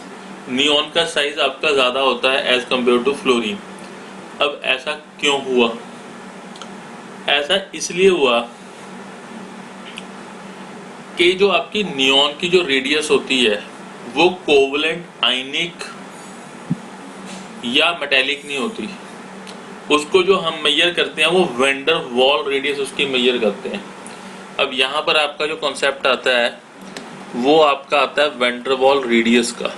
Speaker 1: Neon का साइज आपका ज्यादा होता है एज कंपेयर टू फ्लोरीन। अब ऐसा क्यों हुआ? ऐसा इसलिए हुआ कि जो आपकी नियॉन की जो रेडियस होती है वो कोवलेंट आयनिक या मेटेलिक नहीं होती। उसको जो हम मेजर करते हैं वो वेंडर वॉल रेडियस उसकी मेजर करते हैं। अब यहाँ पर आपका जो कॉन्सेप्ट आता है वो आपका आता है वेंडर वॉल रेडियस का।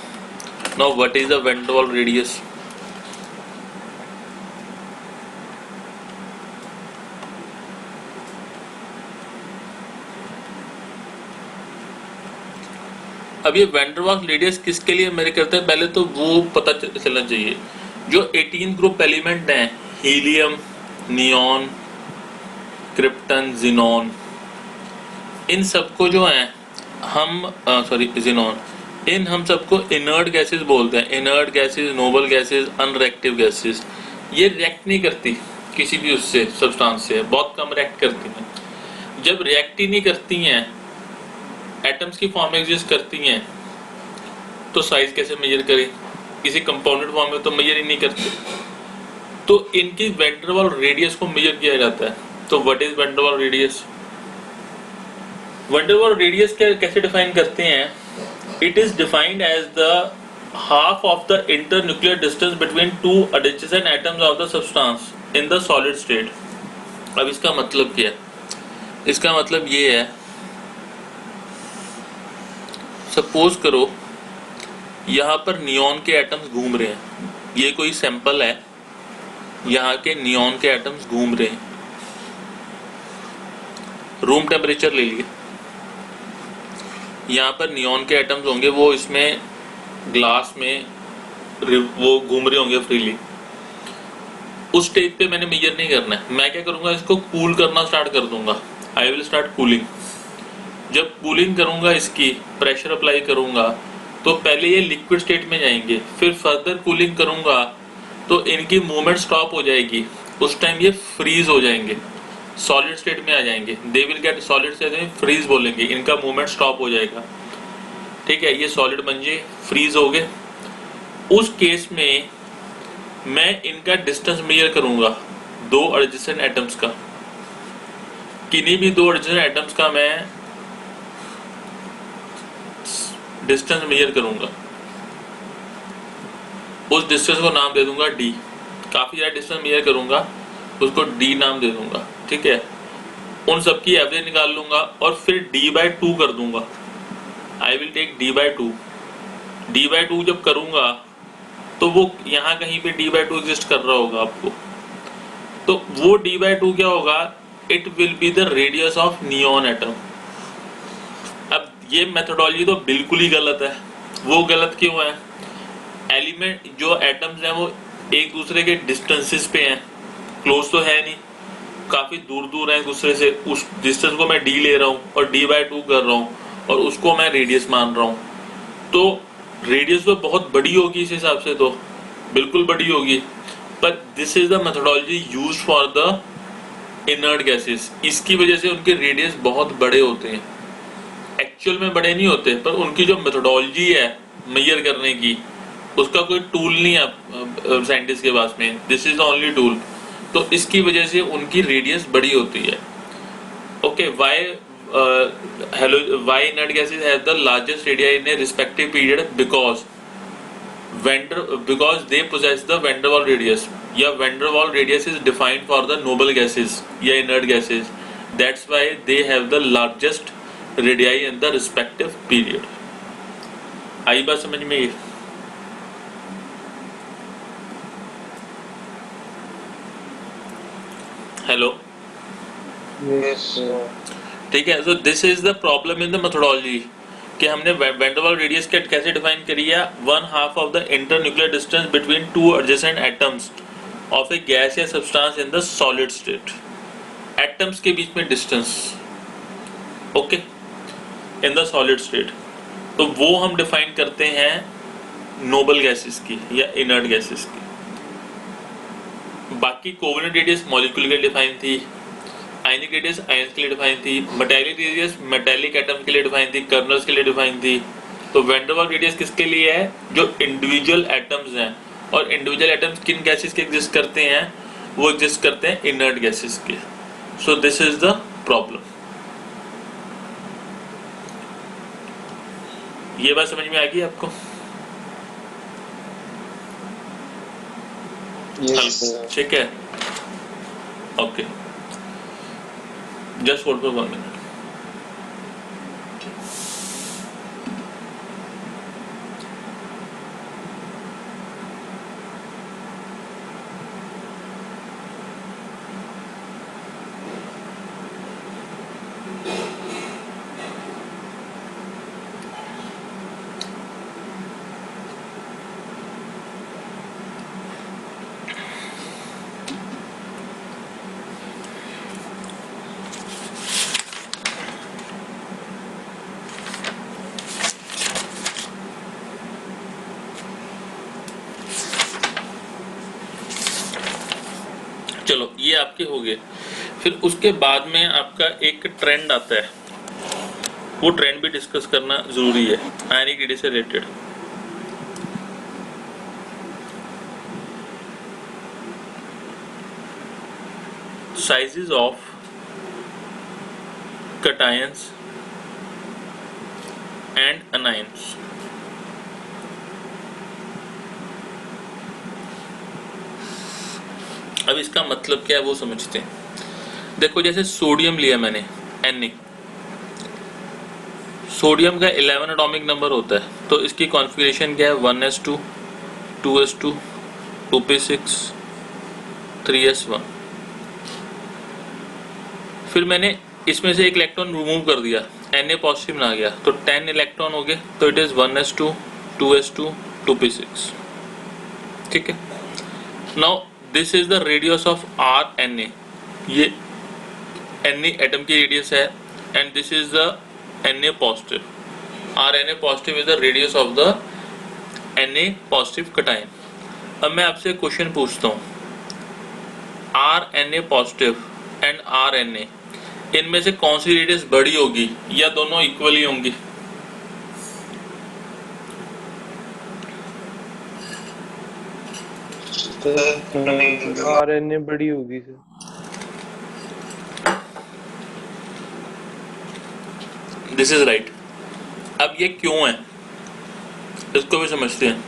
Speaker 1: Now what is the vendor wall radius? अब ये वेंडर वॉल रेडियस किसके लिए मेरे करते हैं, पहले तो वो पता चलना चाहिए। जो 18 ग्रुप एलिमेंट हैं, हीलियम, नियॉन, क्रिप्टन, जिनॉन, इन सबको जो है हम जिनॉन, इन हम सबको इनर्ट गैसेस बोलते हैं। Inert gases, noble gases, unreactive gases. ये रिएक्ट नहीं करती किसी भी उससे सब्सटेंस से, बहुत कम रिएक्ट करती हैं। जब रिएक्ट ही नहीं करती हैं, एटम्स की फॉर्म एग्जिस्ट करती हैं, तो साइज कैसे मेजर करें? किसी कंपाउंडेड फॉर्म में तो मेजर ही नहीं करते। तो इनकी वेन डर वाल रेडियस को मेजर किया जाता है। तो व्हाट इज वेन डर वाल रेडियस? वेन डर वाल रेडियस कैसे डिफाइन करते हैं? It is defined as the half of the internuclear distance between two adjacent atoms of the substance in the solid state. अब इसका मतलब क्या है? इसका मतलब ये है, सपोज करो यहाँ पर नियॉन के एटम्स घूम रहे हैं, ये कोई सैंपल है, यहाँ के नियॉन के एटम्स घूम रहे हैं, रूम टेम्परेचर ले लिए, यहाँ पर नियॉन के एटम्स होंगे, वो इसमें ग्लास में वो घूम रहे होंगे फ्रीली। उस स्टेज पे मैंने मेजर नहीं करना है। मैं क्या करूंगा, इसको कूल करना स्टार्ट कर दूंगा। I will start cooling. जब कूलिंग करूंगा, इसकी प्रेशर अप्लाई करूंगा, तो पहले ये लिक्विड स्टेट में जाएंगे, फिर फर्दर कूलिंग करूंगा तो इनकी मूवमेंट स्टॉप हो जाएगी। उस टाइम ये फ्रीज हो जाएंगे, सॉलिड स्टेट में आ जाएंगे। They will get solid state में फ्रीज बोलेंगे, इनका मूवमेंट स्टॉप हो जाएगा। ठीक है, ये सॉलिड बन जाए, फ्रीज हो गए। उस केस में मैं इनका डिस्टेंस मेजर करूंगा, दो एडजेसेंट एटम्स का, किन्हीं भी दो एडजेसेंट एटम्स का मैं डिस्टेंस मेजर करूंगा। उस डिस्टेंस को नाम दे दूंगा डी। काफी ज्यादा डिस्टेंस मेजर करूंगा, उसको डी नाम दे दूंगा। ठीक है, उन सबकी एवरेज निकाल लूंगा और फिर d/2 कर दूंगा। I will take d/2। d/2 जब करूंगा तो वो यहाँ कहीं पे d/2 एग्जिस्ट कर रहा होगा आपको, तो वो d/2 क्या होगा? It will be the radius of neon atom. अब ये मेथोडोलॉजी तो बिल्कुल ही गलत है। वो गलत क्यों है? एलिमेंट जो एटम्स हैं वो एक दूसरे के डिस्टेंसेस पे हैं, क्लोज तो है नहीं, काफी दूर दूर है एक दूसरे से। उस डिस्टेंस को मैं d ले रहा हूँ और d/2 कर रहा हूँ और उसको मैं रेडियस मान रहा हूँ, तो रेडियस तो बहुत बड़ी होगी इस हिसाब से, तो बिल्कुल बड़ी होगी। पर this is the methodology used for the inert gases. इसकी वजह से उनके रेडियस बहुत बड़े होते हैं। एक्चुअल में बड़े नहीं होते, पर उनकी जो मेथोडोलॉजी है मेजर करने की, उसका कोई टूल नहीं है साइंटिस्ट के पास में। This is the only tool. तो इसकी वजह से उनकी रेडियस बड़ी होती है। Okay, why inert gases have the largest radii in a respective period? Because they possess the van der Waals radius. या van der Waals radius is defined for the noble gases या inert gases. That's why they have the largest radii in the respective period. आई बात समझ में? ये hello,
Speaker 2: Yes, sir.
Speaker 1: ठीक है. So this is the problem in the methodology कि हमने van der Waals radius कैसे डिफाइन करी है. 1/2 of the internuclear distance between two adjacent atoms of a gas या substance in the solid state. Atoms के बीच में distance, okay, in the solid state. तो वो हम डिफाइन करते हैं नोबल गैसेस की या इनर्ट गैसेस की. बाकी कोवेलेंट रेडियस मॉलिक्यूल के लिए डिफाइन थी, आयनिक रेडियस आयंस के लिए डिफाइन थी, मेटालिक रेडियस मेटालिक एटम्स के लिए डिफाइन थी, कर्नल्स के लिए डिफाइन थी. तो वैन डर वाल्स रेडियस किसके लिए है? जो इंडिविजुअल एटम्स हैं. और इंडिविजुअल एटम्स किन गैसेस के एग्जिस्ट करते हैं? वो एग्जिस्ट करते हैं इनर्ट गैसेस के. सो दिस इज द प्रॉब्लम. ये बात समझ में आ गई आपको?
Speaker 2: Yes, sir.
Speaker 1: ठीक है, okay. Just hold for 1 minute. चलो, ये आपके हो गए. फिर उसके बाद में आपका एक ट्रेंड आता है. वो ट्रेंड भी डिस्कस करना जरूरी है आयनिक रेडियस से related. Sizes of cations and anions. अब इसका मतलब क्या है वो समझते हैं. देखो, जैसे सोडियम लिया मैंने, Na. सोडियम का 11 एटॉमिक नंबर होता है. तो इसकी कॉन्फ़िगरेशन क्या है? 1s2, 2s2, 2p6, 3s1. फिर मैंने इसमें से एक इलेक्ट्रॉन रिमूव कर दिया, Na पॉजिटिव ना गया, तो 10 इलेक्ट्रॉन हो गए. तो it is 1s2, 2s2, 2p6. ठीक है. Now this is the radius of RNA. ये Na एटम की रेडियस है and this is the Na positive. RNA positive is the radius of the Na positive cation. अब मैं आपसे question पूछता हूँ, RNA पॉजिटिव एंड RNA, इनमें से कौन सी रेडियस बड़ी होगी या दोनों इक्वली होंगी?
Speaker 3: RNA बड़ी होगी सर.
Speaker 1: This is right. अब ये क्यों है इसको भी समझते हैं.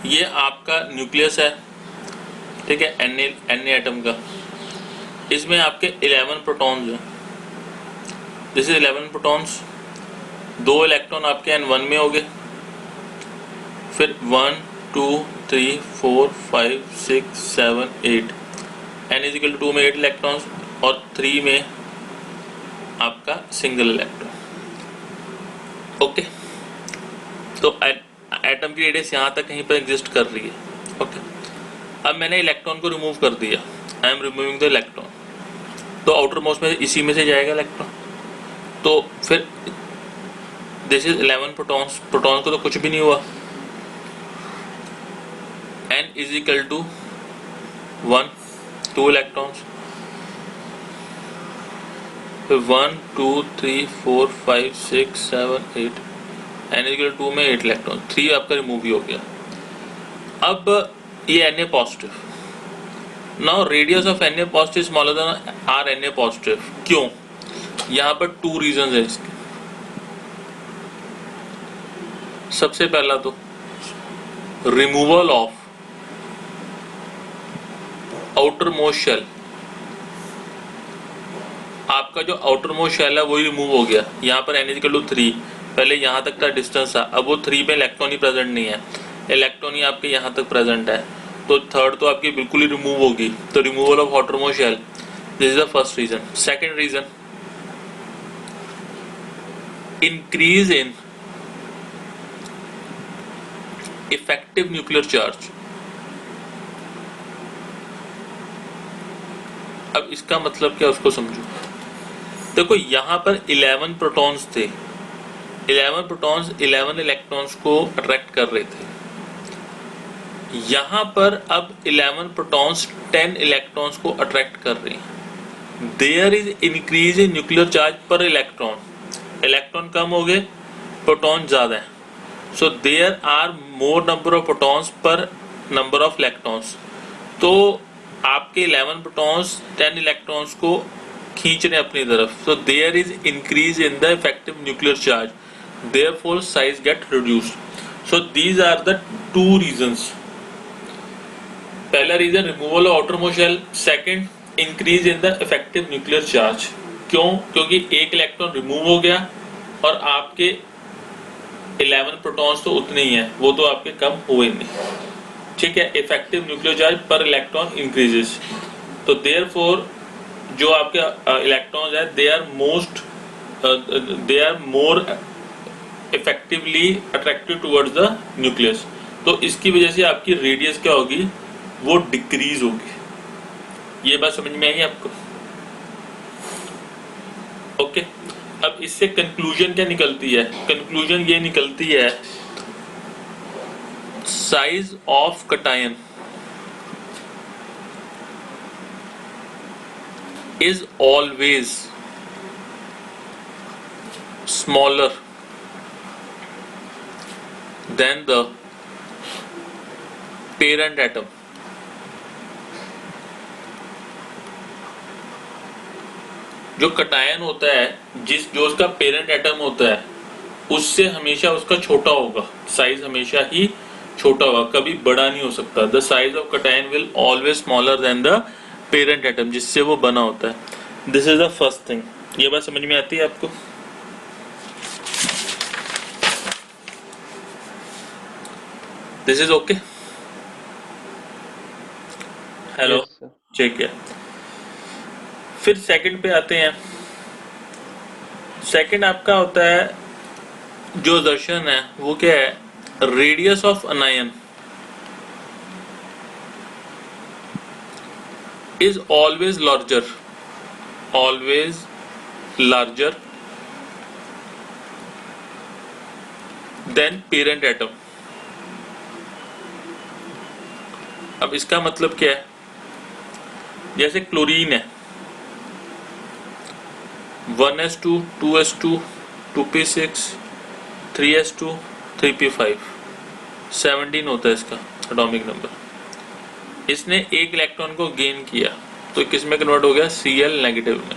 Speaker 1: ये आपका न्यूक्लियस है, ठीक है, Na एटम का. इसमें आपके 11 प्रोटॉन्स हैं. This is 11 protons. 2 इलेक्ट्रॉन आपके N1 में हो गए. फिर 1, 2, 3, 4, 5, 6, 7, 8. N इज इक्वल टू 2 में 8 इलेक्ट्रॉन्स और 3 में आपका सिंगल इलेक्ट्रॉन. ओके. तो एटम की रेडियस यहाँ तक कहीं पर एग्जिस्ट कर रही है. ओके. अब मैंने इलेक्ट्रॉन को रिमूव कर दिया. I am removing the electron. तो आउटर मोस्ट में इसी में से जाएगा इलेक्ट्रॉन. तो फिर दिस इज 11 प्रोटॉन्स. प्रोटॉन्स को तो कुछ भी नहीं हुआ. N is equal to 1, 2 electrons. फिर 1 2 3 4 5 6 7 8 Na-2 में 8 इलेक्ट्रॉन, 3 आपका रिमूव ही हो गया। अब ये Na positive, now radius of Na positive smaller than R Na positive. क्यों? यहाँ पर 2 रीजन है इसके। सबसे पहला तो removal of outermost shell, आपका जो आउटर मोस्ट शेल है वही रिमूव हो गया। यहाँ पर Na=3, पहले यहाँ तक का डिस्टेंस था, अब वो 3 पे इलेक्ट्रॉन ही प्रेजेंट नहीं है, इलेक्ट्रॉन ही आपके यहाँ तक प्रेजेंट है, तो थर्ड तो आपकी बिल्कुल ही रिमूव होगी। तो removal of outermost shell, this is the first reason. Second reason, increase in effective nuclear charge. अब इसका मतलब क्या, उसको समझो। देखो यहाँ पर 11 प्रोटॉन्स थे, 11 प्रोटॉन्स 11 इलेक्ट्रॉन्स को अट्रैक्ट कर रहे थे। यहाँ पर अब 11 प्रोटॉन्स 10 इलेक्ट्रॉन्स को अट्रैक्ट कर रहे हैं। There is increase in nuclear charge per electron, electron कम हो गए, प्रोटॉन ज्यादा है, so there are more number of protons per number of electrons. तो आपके 11 प्रोटॉन्स 10 इलेक्ट्रॉन्स को खींच रहे हैं अपनी तरफ, so there is increase in the effective nuclear charge, therefore size get reduced. So these are the 2 reasons. पहला reason removal of outermost shell, second increase in the effective nuclear charge. क्यों? क्योंकि एक electron remove हो गया और आपके 11 protons तो उतने ही हैं, वो तो आपके कम हुए नहीं। ठीक है, effective nuclear charge per electron increases, तो देयरफॉर जो आपके इलेक्ट्रॉन्स है they are more effectively attracted towards the nucleus. तो इसकी वजह से आपकी रेडियस क्या होगी, वो डिक्रीज होगी। ये बात समझ में आई आपको? ओके, अब इससे कंक्लूजन क्या निकलती है? कंक्लूजन ये निकलती है, size of cation is always smaller than the parent atom. जो कटायन होता है, जो उसका पेरेंट एटम होता है, उससे हमेशा उसका छोटा होगा, साइज हमेशा ही छोटा होगा, कभी बड़ा नहीं हो सकता। The size of cation will always smaller than the parent atom, जिससे वो बना होता है। This is the first thing. ये बात समझ में आती है आपको? This is okay? हेलो, ठीक है। फिर सेकंड पे आते हैं। सेकंड आपका होता है, जो दर्शन है वो क्या है, radius of अनायन is always larger than parent atom। अब इसका मतलब क्या है? जैसे क्लोरीन है, 1s2 2s2 2p6 3s2 3p5 17 होता है इसका एटॉमिक नंबर। इसने एक इलेक्ट्रॉन को गेन किया तो किस में कन्वर्ट हो गया, Cl नेगेटिव में।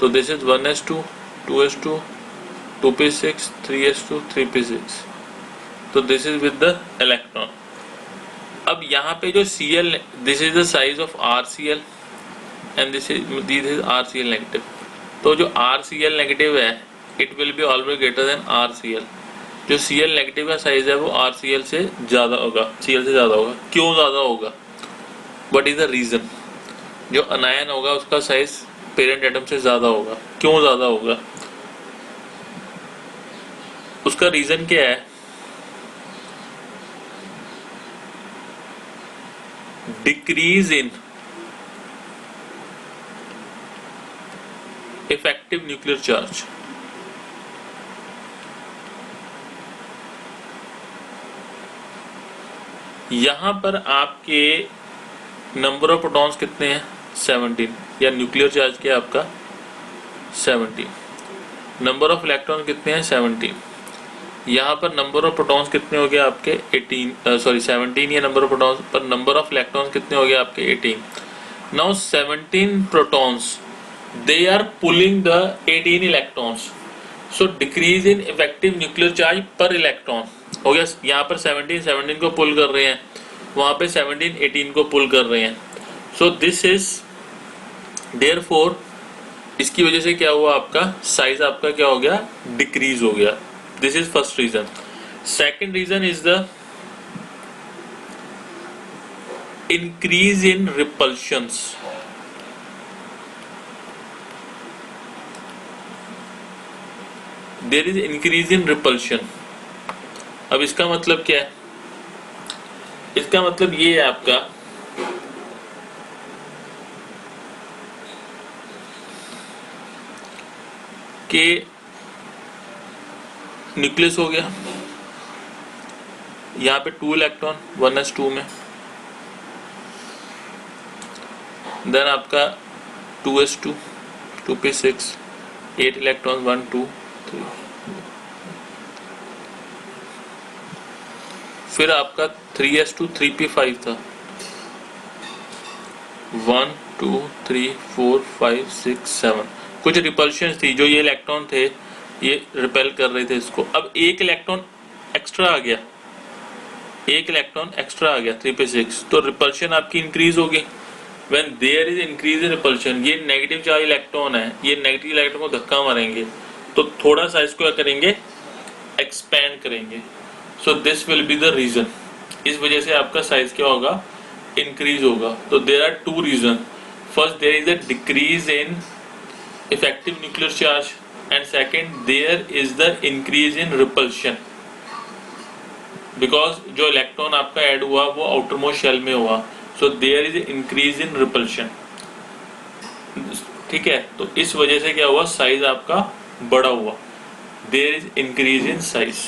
Speaker 1: तो this is 1s2 2s2 2p6 3s2 3p6, तो this is with the electron. अब यहाँ पे जो Cl, this is the size of RCl and this is RCl negative. तो जो RCl नेगेटिव है, it will be always greater than RCl। जो Cl negative का साइज है वो RCl से ज्यादा होगा, Cl से ज्यादा होगा। क्यों ज्यादा होगा? What is the reason? जो अनायन होगा उसका साइज पेरेंट एटम से ज्यादा होगा। क्यों ज्यादा होगा? उसका रीजन क्या है? Decrease in effective nuclear charge. यहां पर आपके नंबर ऑफ प्रोटॉन्स कितने हैं, 17, या न्यूक्लियर चार्ज क्या है आपका 17। नंबर ऑफ इलेक्ट्रॉन कितने हैं? 17। यहाँ पर नंबर ऑफ प्रोटॉन्स कितने हो गए आपके? 17। ये number of protons, per number of electrons कितने हो गए आपके? 18। Now 17 protons, they are pulling the 18 electrons, so decrease in effective nuclear charge per electron हो गया। यहाँ पर 17 को पुल कर रहे हैं, वहाँ पे 17 18 को पुल कर रहे हैं। so this is therefore इसकी वजह से क्या हुआ, आपका साइज आपका क्या हो गया? डिक्रीज हो गया। This is first reason. Second reason is the increase in repulsions. There is increase in repulsion. अब इसका मतलब क्या है? इसका मतलब ये है आपका कि न्यूक्लियस हो गया, यहाँ पे 2 इलेक्ट्रॉन 1s2 में, देन आपका 2s2 2 पे 6 8 इलेक्ट्रॉन 1 2 3, फिर आपका 3s2 3 पे 5 था, 1 2 3 4 5 6 7 कुछ रिपल्शन थी, जो ये इलेक्ट्रॉन थे ये रिपेल कर रहे थे इसको। अब एक इलेक्ट्रॉन एक्स्ट्रा आ गया, एक इलेक्ट्रॉन एक्स्ट्रा आ गया 3 पे 6, तो रिपल्शन आपकी इंक्रीज होगी। When there is increase in repulsion, ये नेगेटिव चार्ज इलेक्ट्रॉन है, ये नेगेटिव इलेक्ट्रॉन को धक्का मारेंगे तो थोड़ा सा इसको क्या करेंगे? एक्सपैंड करेंगे। So this will be the reason. इस वजह से आपका साइज क्या होगा? इंक्रीज होगा। तो there are 2 reason. First, there is a decrease in effective nuclear charge, and second there is the increase in repulsion, because जो इलेक्ट्रॉन आपका ऐड हुआ वो आउटर मोस्ट शेल में हुआ, so there is increase in repulsion। ठीक है, तो इस वजह से क्या हुआ? साइज आपका बड़ा हुआ, there is increase in size।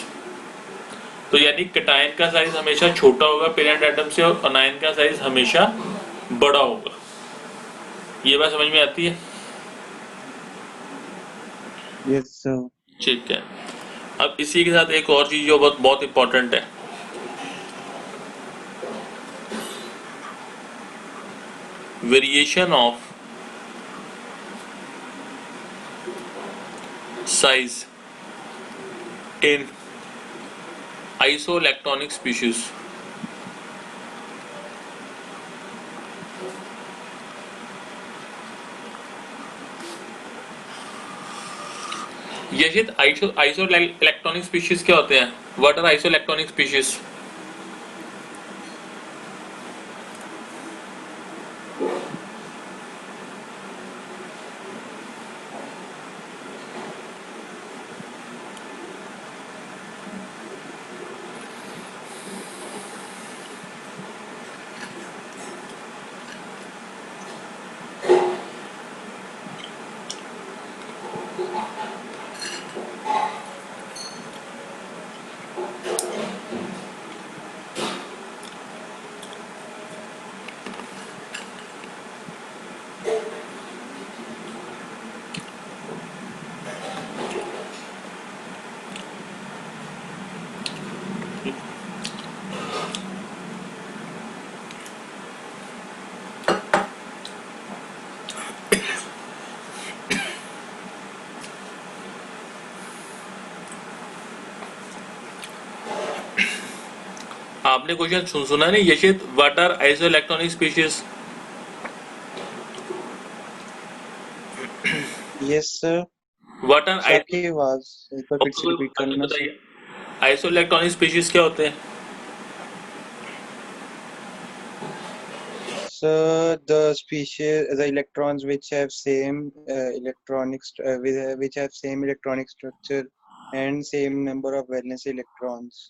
Speaker 1: तो यानी कैटायन का साइज हमेशा छोटा होगा पेरेंट एटम से, और अनायन का साइज हमेशा बड़ा होगा। ये बात समझ में आती है?
Speaker 2: Yes sir.
Speaker 1: ठीक है। अब इसी के साथ एक और चीज जो बहुत बहुत इंपॉर्टेंट है, variation of size in isoelectronic species. Yashit, isoelectronic species क्या होते हैं? What are isoelectronic species? आपने क्वेश्चन सुना नहीं Yashit? What are isoelectronic species?
Speaker 2: Yes sir.
Speaker 1: What are
Speaker 2: sir की आवाज एक बार फिर से रिपीट करना सर।
Speaker 1: बताइए, आइसो इलेक्ट्रॉनिक स्पीशीज क्या होते हैं?
Speaker 2: So the species, the electrons which have same which have same electronic structure and same number of valence electrons.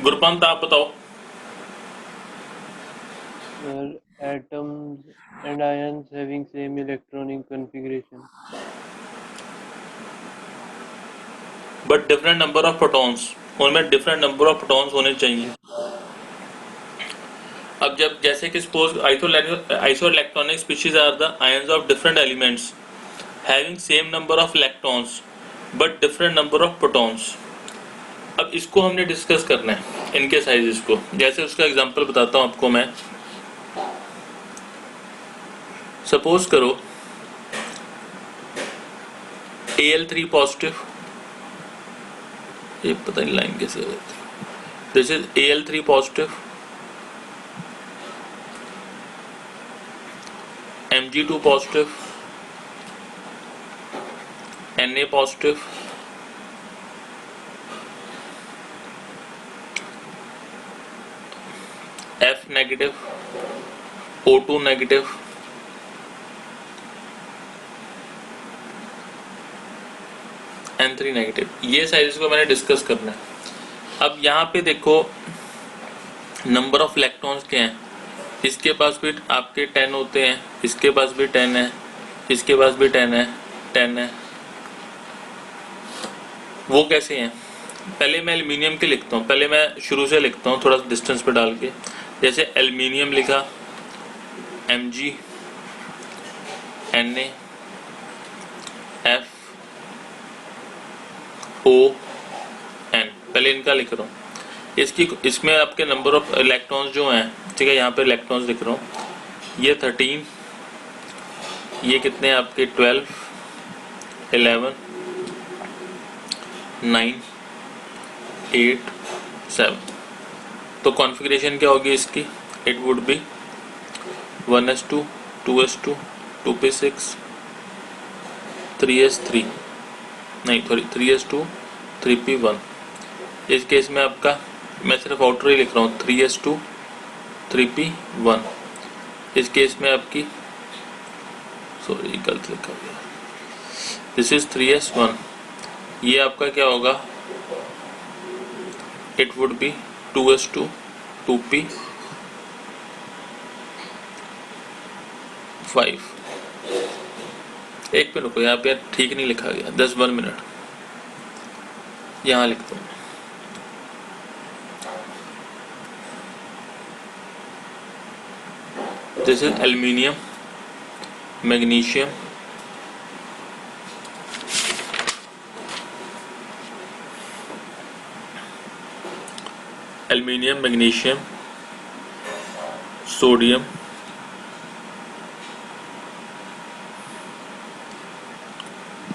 Speaker 1: गुरपंत आप बताओ।
Speaker 3: Atoms and ions having same electronic configuration.
Speaker 1: But different number of protons, उनमें different number of protons होने चाहिए। अब जब जैसे कि suppose isoelectronic species are the ions of different elements having same number of electrons but different number of protons. अब इसको हमने डिस्कस करना है, इनके साइजेस को। जैसे उसका एग्जांपल बताता हूं आपको मैं। सपोज करो Al3 पॉजिटिव, ये पता नहीं लाइन कैसे है, this is Al3 positive, Mg2 positive, Na positive, F negative, O2 negative, N3 negative. ये साइजेस को मैंने डिस्कस करना है। अब यहाँ पे देखो नंबर ऑफ इलेक्ट्रॉन्स क्या हैं। इसके पास भी आपके 10 होते हैं, इसके पास भी 10 है, इसके पास भी 10 है, 10 है। वो कैसे हैं? पहले मैं एल्युमिनियम के लिखता हूँ, पहले मैं शुरू से लिखता हूँ थोड़ा डिस्टेंस पे डाल के। जैसे एल्युमिनियम लिखा Mg, Na, F, O, N, पहले इनका लिख रहा हूँ। इसमें आपके नंबर ऑफ इलेक्ट्रॉन्स जो हैं, ठीक है, यहाँ पे इलेक्ट्रॉन्स लिख रहा हूँ। ये 13, ये कितने हैं आपके 12, 11, 9, 8, 7। तो कॉन्फ़िगरेशन क्या होगी इसकी? It would be 1s2, 2s2, 2p6, 3s3, नहीं सॉरी 3s2, 3p1। इस केस में आपका मैं सिर्फ आउटर ही लिख रहा हूँ 3s2, 3p1। इस केस में आपकी सॉरी गलत लिखा गया, दिस इज 3s1। ये आपका क्या होगा? It would be 2s2, 2p5। एक पे रुको, यहाँ पे ठीक नहीं लिखा गया, 1 मिनट, यहाँ लिखता हूँ। This is aluminium, magnesium, aluminium, magnesium, sodium,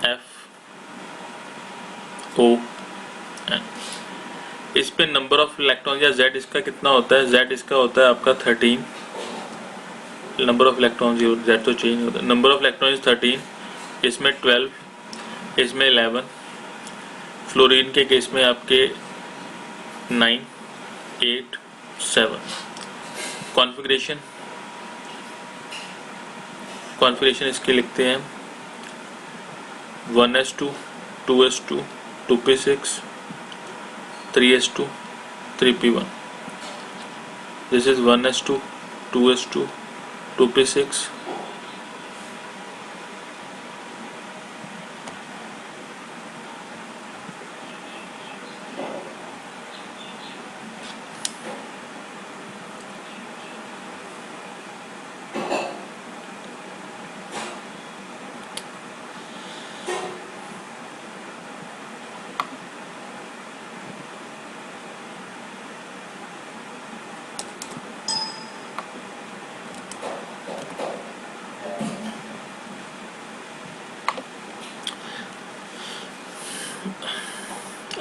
Speaker 1: F, O, N। इस पे नंबर ऑफ इलेक्ट्रॉन या Z इसका कितना होता है? Z इसका होता है आपका 13। नंबर ऑफ इलेक्ट्रॉन Z तो चेंज होता है। नंबर ऑफ इलेक्ट्रॉन 13, इसमें 12, इसमें 11। फ्लोरीन के केस में आपके 9, 8, 7। कॉन्फ़िगरेशन इसके लिखते हैं 1s2, 2s2, 2p6, 3s2, 3p1। This is 1s2, 2s2, 2p6,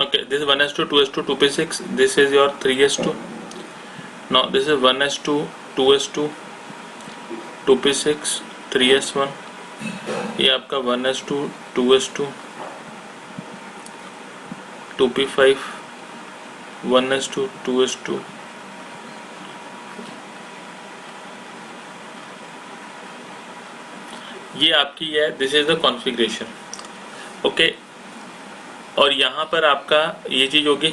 Speaker 1: okay, this is 1s2, 2s2, 2p6, this is your 3s2. Now this is 1s2, 2s2, 2p6, 3s1। ये आपका 1s2, 2s2, 2p5, 1s2, 2s2, ये आपकी है। This is the configuration, okay. और यहाँ पर आपका ये चीज होगी।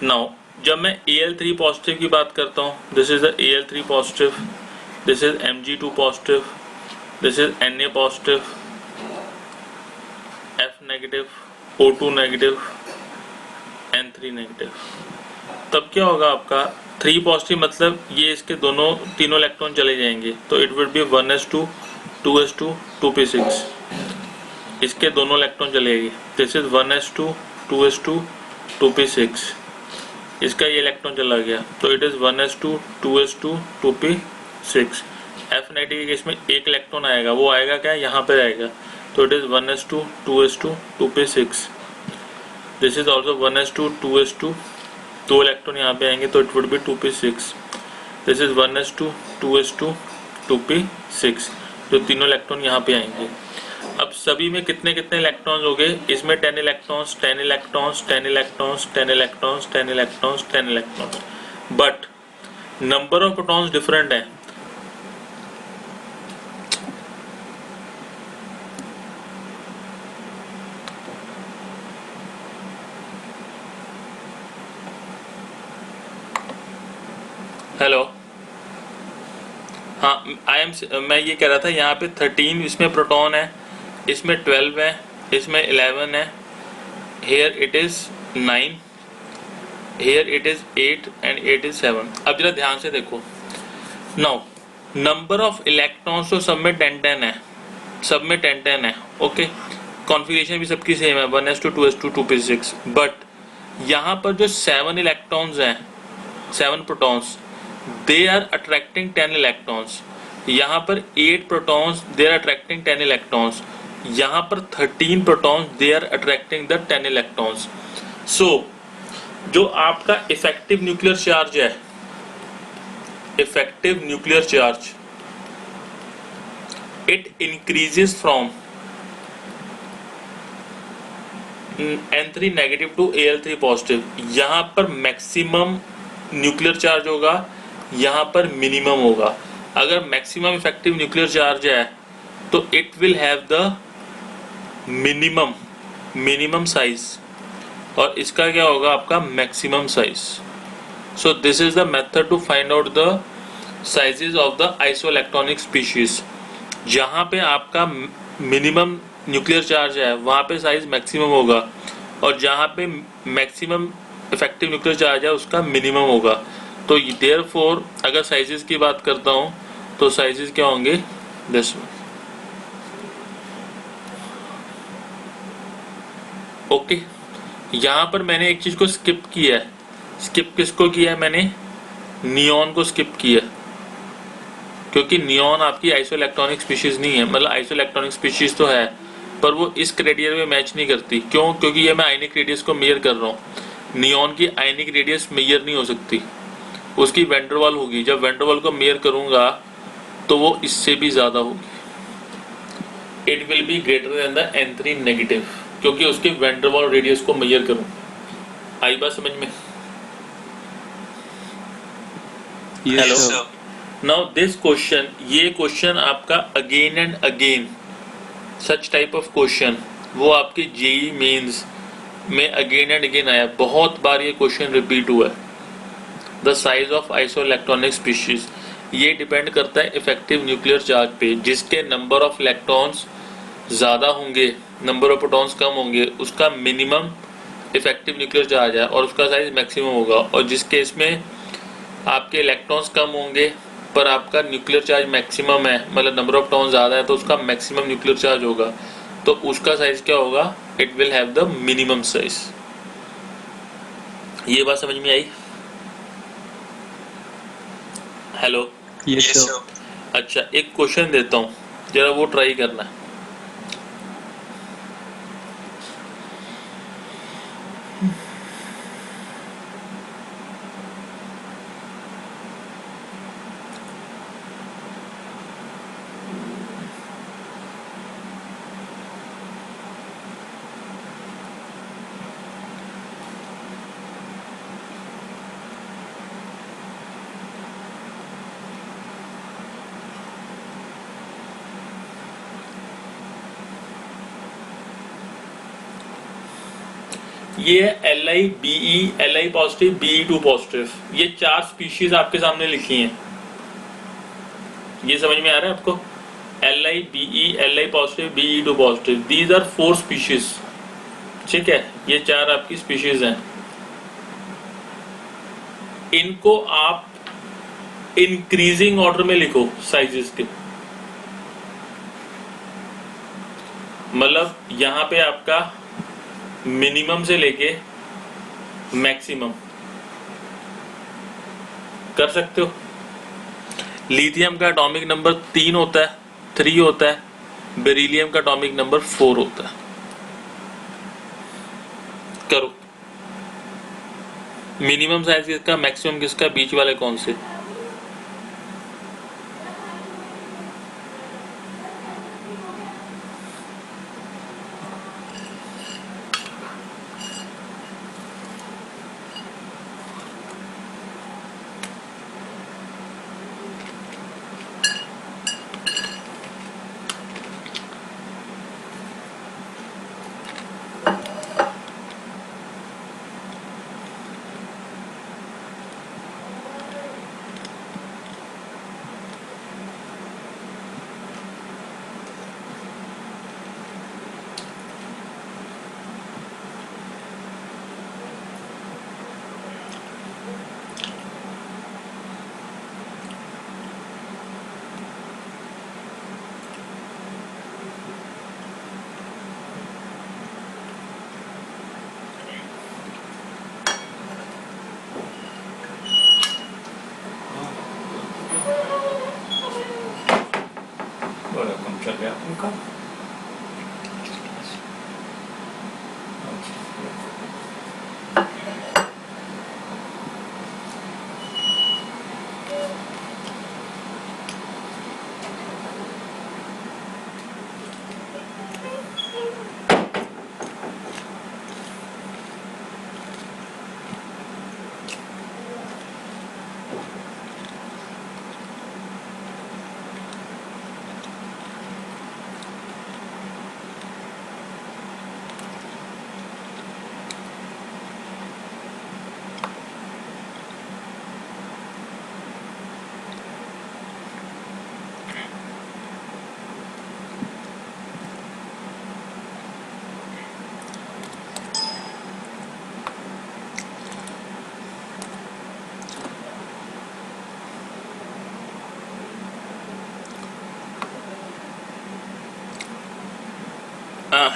Speaker 1: नाउ जब मैं Al3 पॉजिटिव की बात करता हूँ, this is the Al3 positive, this is Mg2 positive, this is Na positive, F negative, O2 negative, N3 negative. तब क्या होगा आपका? 3 पॉजिटिव मतलब ये इसके दोनों तीनों इलेक्ट्रॉन चले जाएंगे, तो it will B 1s2 2s2 2p6, इसके दोनों इलेक्ट्रॉन चलेगी। This is 1s2 2s2 2p6, इसका ये इलेक्ट्रॉन चला गया, तो it is 1s2 2s2 2p6। F90 के केस में एक इलेक्ट्रॉन आएगा, वो आएगा क्या, यहाँ पे आएगा, तो it is 1s2 2s2 2p6। This is also 1s2 2s2, दो इलेक्ट्रॉन यहाँ पे आएंगे, तो it would be 2p6। This is 1s2 2s2 2p6, जो तीनों इलेक्ट्रॉन यहाँ पे आएंगे। अब सभी में कितने कितने इलेक्ट्रॉन्स हो गए, इसमें 10 electrons 10 electrons 10 electrons 10 electrons 10 electrons 10 electrons, but number of protons different है। हेलो, हाँ मैं ये कह रहा था यहाँ पे 13 इसमें प्रोटॉन है, इसमें 12 है, इसमें 11 है, here it is 9, here it is 8 and 8 is 7। अब जरा ध्यान से देखो, नाउ नंबर ऑफ इलेक्ट्रॉन्स तो सब में 10-10 है, सब में 10-10 है, ओके, कॉन्फ़िगरेशन भी सबकी सेम है 1s2 2s2 2p6, बट यहाँ पर जो 7 इलेक्ट्रॉन्स हैं, 7 protons, they are attracting 10 electrons. यहाँ पर 8 protons they are attracting 10 electrons, यहाँ पर 13 protons they are attracting the 10 electrons. So जो आपका इफेक्टिव न्यूक्लियर चार्ज है, effective nuclear charge, it increases from N3 negative to Al3 positive. यहाँ पर maximum nuclear charge होगा, यहाँ पर मिनिमम होगा। अगर मैक्सिमम इफेक्टिव न्यूक्लियर चार्ज है तो it will have the minimum size, और इसका क्या होगा, आपका maximum size. So this is the method to find out the sizes of the isoelectronic species. जहाँ पे आपका मिनिमम न्यूक्लियर चार्ज है वहाँ पे साइज मैक्सिमम होगा, और जहाँ पे मैक्सिमम इफेक्टिव न्यूक्लियर चार्ज है उसका मिनिमम होगा। तो देयरफॉर अगर साइजेस की बात करता हूँ तो साइजेस क्या होंगे, दिस ओके। यहाँ पर मैंने एक चीज को स्किप किया है, स्किप किसको किया है मैंने, नियॉन को स्किप किया, क्योंकि नियॉन आपकी आइसोइलेक्ट्रॉनिक स्पीशीज नहीं है, मतलब आइसोइलेक्ट्रॉनिक स्पीशीज तो है पर वो इस क्राइटेरिया में मैच नहीं करती। क्यों, क्योंकि ये मैं आयनिक रेडियस को मेजर कर रहा हूँ, नियॉन की आयनिक रेडियस मेजर नहीं हो सकती, उसकी वेंडरवाल होगी। जब वेंडरवाल को मेजर करूंगा तो वो इससे भी ज्यादा होगी, it will be greater than the N3 negative, क्योंकि उसकी वेंडरवाल रेडियस को मेजर करूं। आई बात समझ में? हेलो, नाउ दिस क्वेश्चन, ये क्वेश्चन आपका again and again, such type of question वो आपके जेई मेंस में अगेन एंड अगेन आया, बहुत बार ये क्वेश्चन रिपीट हुआ है। The size of isoelectronic species, ये डिपेंड करता है इफेक्टिव न्यूक्लियर चार्ज पे। जिसके नंबर ऑफ इलेक्ट्रॉन्स ज्यादा होंगे, नंबर ऑफ प्रोटॉन्स कम होंगे, उसका मिनिमम इफेक्टिव न्यूक्लियर चार्ज है और उसका साइज मैक्सिमम होगा। और जिस केस में आपके इलेक्ट्रॉन्स कम होंगे पर आपका न्यूक्लियर चार्ज मैक्सिमम है, मतलब नंबर ऑफ प्रोटॉन्स ज्यादा है, तो उसका मैक्सिमम न्यूक्लियर चार्ज होगा, तो उसका साइज क्या होगा, it will have the minimum size. ये बात समझ में आई? Hello,
Speaker 2: yes sir.
Speaker 1: अच्छा, एक क्वेश्चन देता हूँ, जरा वो ट्राई करना है। ये Li पॉजिटिव, Be2 पॉजिटिव, ये 4 स्पीशीज आपके सामने लिखी हैं। ये समझ में आ रहा है आपको? Li positive, Be2 positive, these are 4 species, ठीक है, ये 4 आपकी स्पीशीज हैं। इनको आप इंक्रीजिंग ऑर्डर में लिखो साइजेस के, मतलब यहां पे आपका मिनिमम से लेके मैक्सिमम कर सकते हो। लिथियम का एटॉमिक नंबर 3 होता है, 3 होता है, बेरिलियम का एटॉमिक नंबर 4 होता है। करो, मिनिमम साइज किसका, मैक्सिमम किसका, बीच वाले कौन से?
Speaker 4: बड़ा कम चल गया उनका।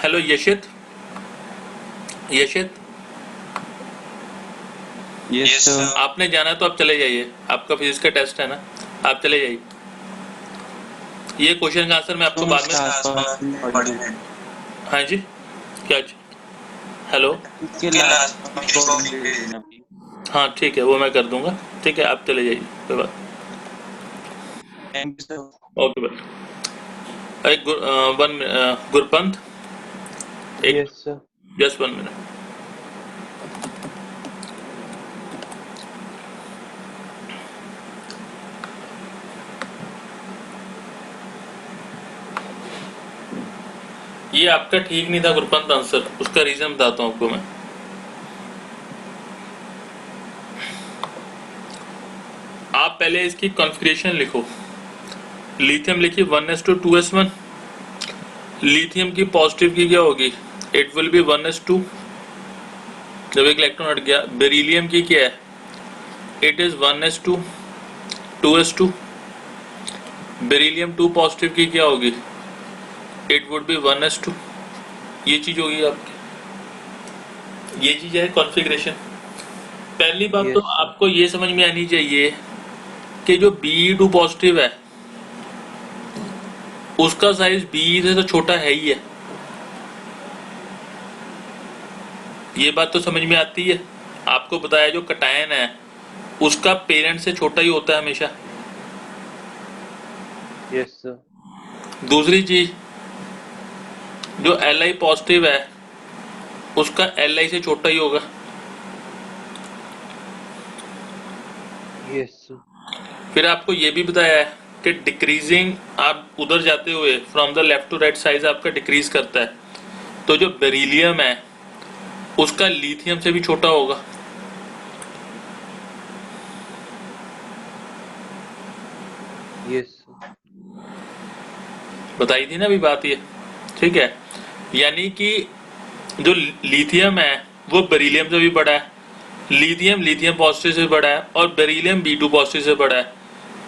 Speaker 1: Hello Yashit, Yashit
Speaker 2: yes sir.
Speaker 1: आपने जाना है तो आप चले जाइए, आपका फिजिक्स का टेस्ट है ना, आप चले जाइए। ये क्वेश्चन का आंसर मैं आपको बाद में। हाँ जी, क्या जी? हेलो, हाँ ठीक है, वो मैं कर दूंगा। ठीक है, आप चले जाइए, कोई बात। Okay bye. गुरपंत, एक
Speaker 3: Yes, sir.
Speaker 1: Just 1 minute. ये आपका ठीक नहीं था गुरपंत आंसर, उसका रीजन बताता हूँ आपको मैं। आप पहले इसकी कॉन्फ़िगरेशन लिखो। लिथियम लिखिए 1s2 2s1। लिथियम की पॉजिटिव की क्या होगी, इट विल बी 1s2, जब एक इलेक्ट्रॉन हट गया। बेरिलियम की क्या है, it is 1s2 2s2। Beryllium 2 positive की क्या होगी, इट वुड बी 1s2। ये चीज होगी आपकी, ये चीज है कॉन्फ़िगरेशन। पहली बात तो
Speaker 3: Yes, sir.
Speaker 1: आपको ये समझ में आनी चाहिए कि जो Be2 पॉजिटिव है उसका साइज Be से तो छोटा है ही है। ये बात तो समझ में आती है। आपको बताया जो कटायन है उसका पेरेंट से छोटा ही होता है हमेशा।
Speaker 3: Yes, sir.
Speaker 1: दूसरी चीज, जो Li पॉजिटिव है उसका Li से छोटा ही होगा।
Speaker 3: Yes, sir.
Speaker 1: फिर आपको ये भी बताया है कि डिक्रीजिंग, आप उधर जाते हुए from the left to right size आपका डिक्रीज करता है, तो जो बेरिलियम है उसका लिथियम से भी छोटा होगा।
Speaker 3: Yes, sir.
Speaker 1: बताई थी ना अभी बात ये, ठीक है। यानी कि जो लिथियम है वो बेरिलियम से भी बड़ा है, लिथियम पॉजिटिव से बड़ा है और बेरिलियम B2 पॉजिटिव से बड़ा है,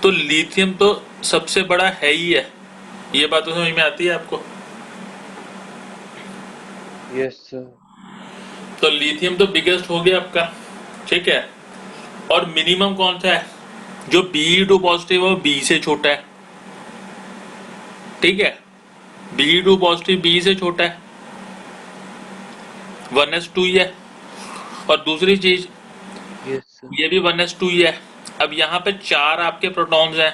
Speaker 1: तो लिथियम तो सबसे बड़ा है ही है। ये बात तो समझ में आती है आपको?
Speaker 3: Yes, sir.
Speaker 1: तो लिथियम तो बिगेस्ट हो गया आपका, ठीक है। और मिनिमम कौन सा है? जो Be2 पॉजिटिव है वो B से छोटा है, ठीक है। Be2 पॉजिटिव B से छोटा है, 1s2 ही है। और दूसरी चीज,
Speaker 3: Yes, sir.
Speaker 1: ये भी 1s2 ही है। अब यहाँ पे 4 आपके प्रोटॉन्स हैं,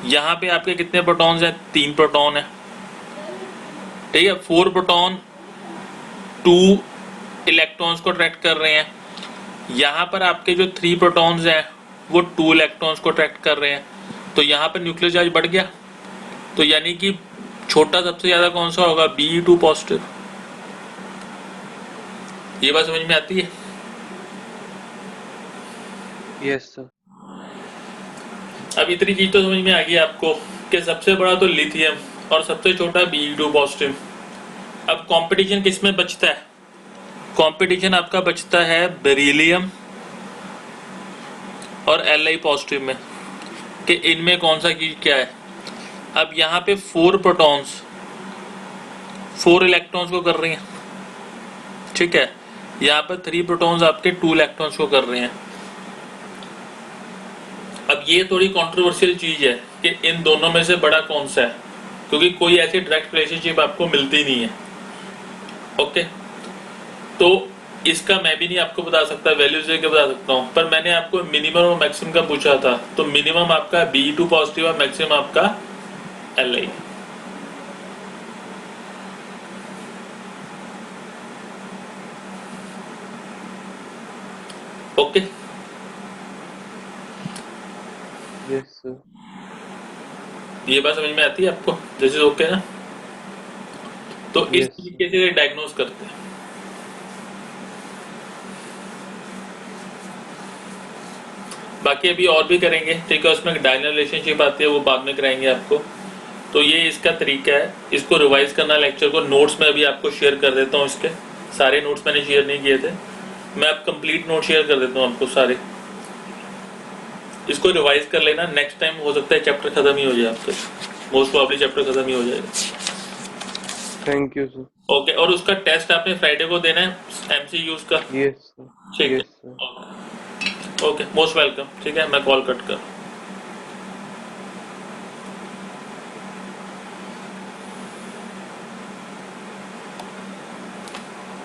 Speaker 1: यहाँ पे आपके कितने प्रोटॉन्स हैं? 3 प्रोटॉन है, ठीक है। 4 प्रोटॉन 2 इलेक्ट्रॉन्स को अट्रैक्ट कर रहे हैं। यहाँ पर आपके जो 3 प्रोटॉन्स हैं वो 2 इलेक्ट्रॉन्स को अट्रैक्ट कर रहे हैं, तो यहाँ पर न्यूक्लियर चार्ज बढ़ गया। तो यानी कि छोटा सबसे ज्यादा कौन सा होगा? Be2 positive. ये बात समझ में आती है?
Speaker 3: Yes, sir.
Speaker 1: अब इतनी चीज तो समझ में आ गई आपको कि सबसे बड़ा तो लिथियम और सबसे छोटा Be2 पॉजिटिव। अब कंपटीशन किस में बचता है? कंपटीशन आपका बचता है बेरिलियम और Li पॉजिटिव में, कि इनमें कौन सा चीज क्या है। अब यहाँ पे 4 प्रोटॉन्स 4 इलेक्ट्रॉन्स को कर रही हैं, ठीक है। यहाँ पर 3 प्रोटॉन्स आपके 2 इलेक्ट्रॉन्स को कर रहे हैं। अब ये थोड़ी कंट्रोवर्शियल चीज है कि इन दोनों में से बड़ा कौन सा है, क्योंकि कोई ऐसी डायरेक्ट रिलेशनशिप आपको मिलती नहीं है। ओके, तो इसका मैं भी नहीं आपको बता सकता, वैल्यूज लेके बता सकता हूँ, पर मैंने आपको मिनिमम और मैक्सिमम का पूछा था। तो मिनिमम आपका Be2 पॉजिटिव और मैक्सिमम आपका Li। Okay,
Speaker 3: Yes, sir.
Speaker 1: ये बात समझ में आती है आपको? दिस इज ओके ना? तो इस
Speaker 3: Yes.
Speaker 1: तरीके से डायग्नोज करते हैं। बाकी अभी और भी करेंगे, ठीक है। उसमें डायगोनल रिलेशनशिप आती है, वो बाद में कराएंगे आपको। तो ये इसका तरीका है, इसको रिवाइज करना लेक्चर को। नोट्स में अभी आपको शेयर कर देता हूँ, इसके सारे नोट्स मैंने शेयर नहीं किए थे, मैं अब कंप्लीट नोट शेयर कर देता हूँ आपको सारे। इसको रिवाइज कर लेना, नेक्स्ट टाइम हो सकता है चैप्टर खत्म ही हो जाए आपका, मोस्ट प्रॉब्ली चैप्टर खत्म ही हो जाएगा।
Speaker 3: Thank you, sir.
Speaker 1: ओके, और उसका टेस्ट आपने फ्राइडे को देना है MCQs का,
Speaker 3: Yes, sir.
Speaker 1: ठीक है।
Speaker 3: Yes, sir.
Speaker 1: Okay, most welcome, ठीक है। मैं कॉल कट कर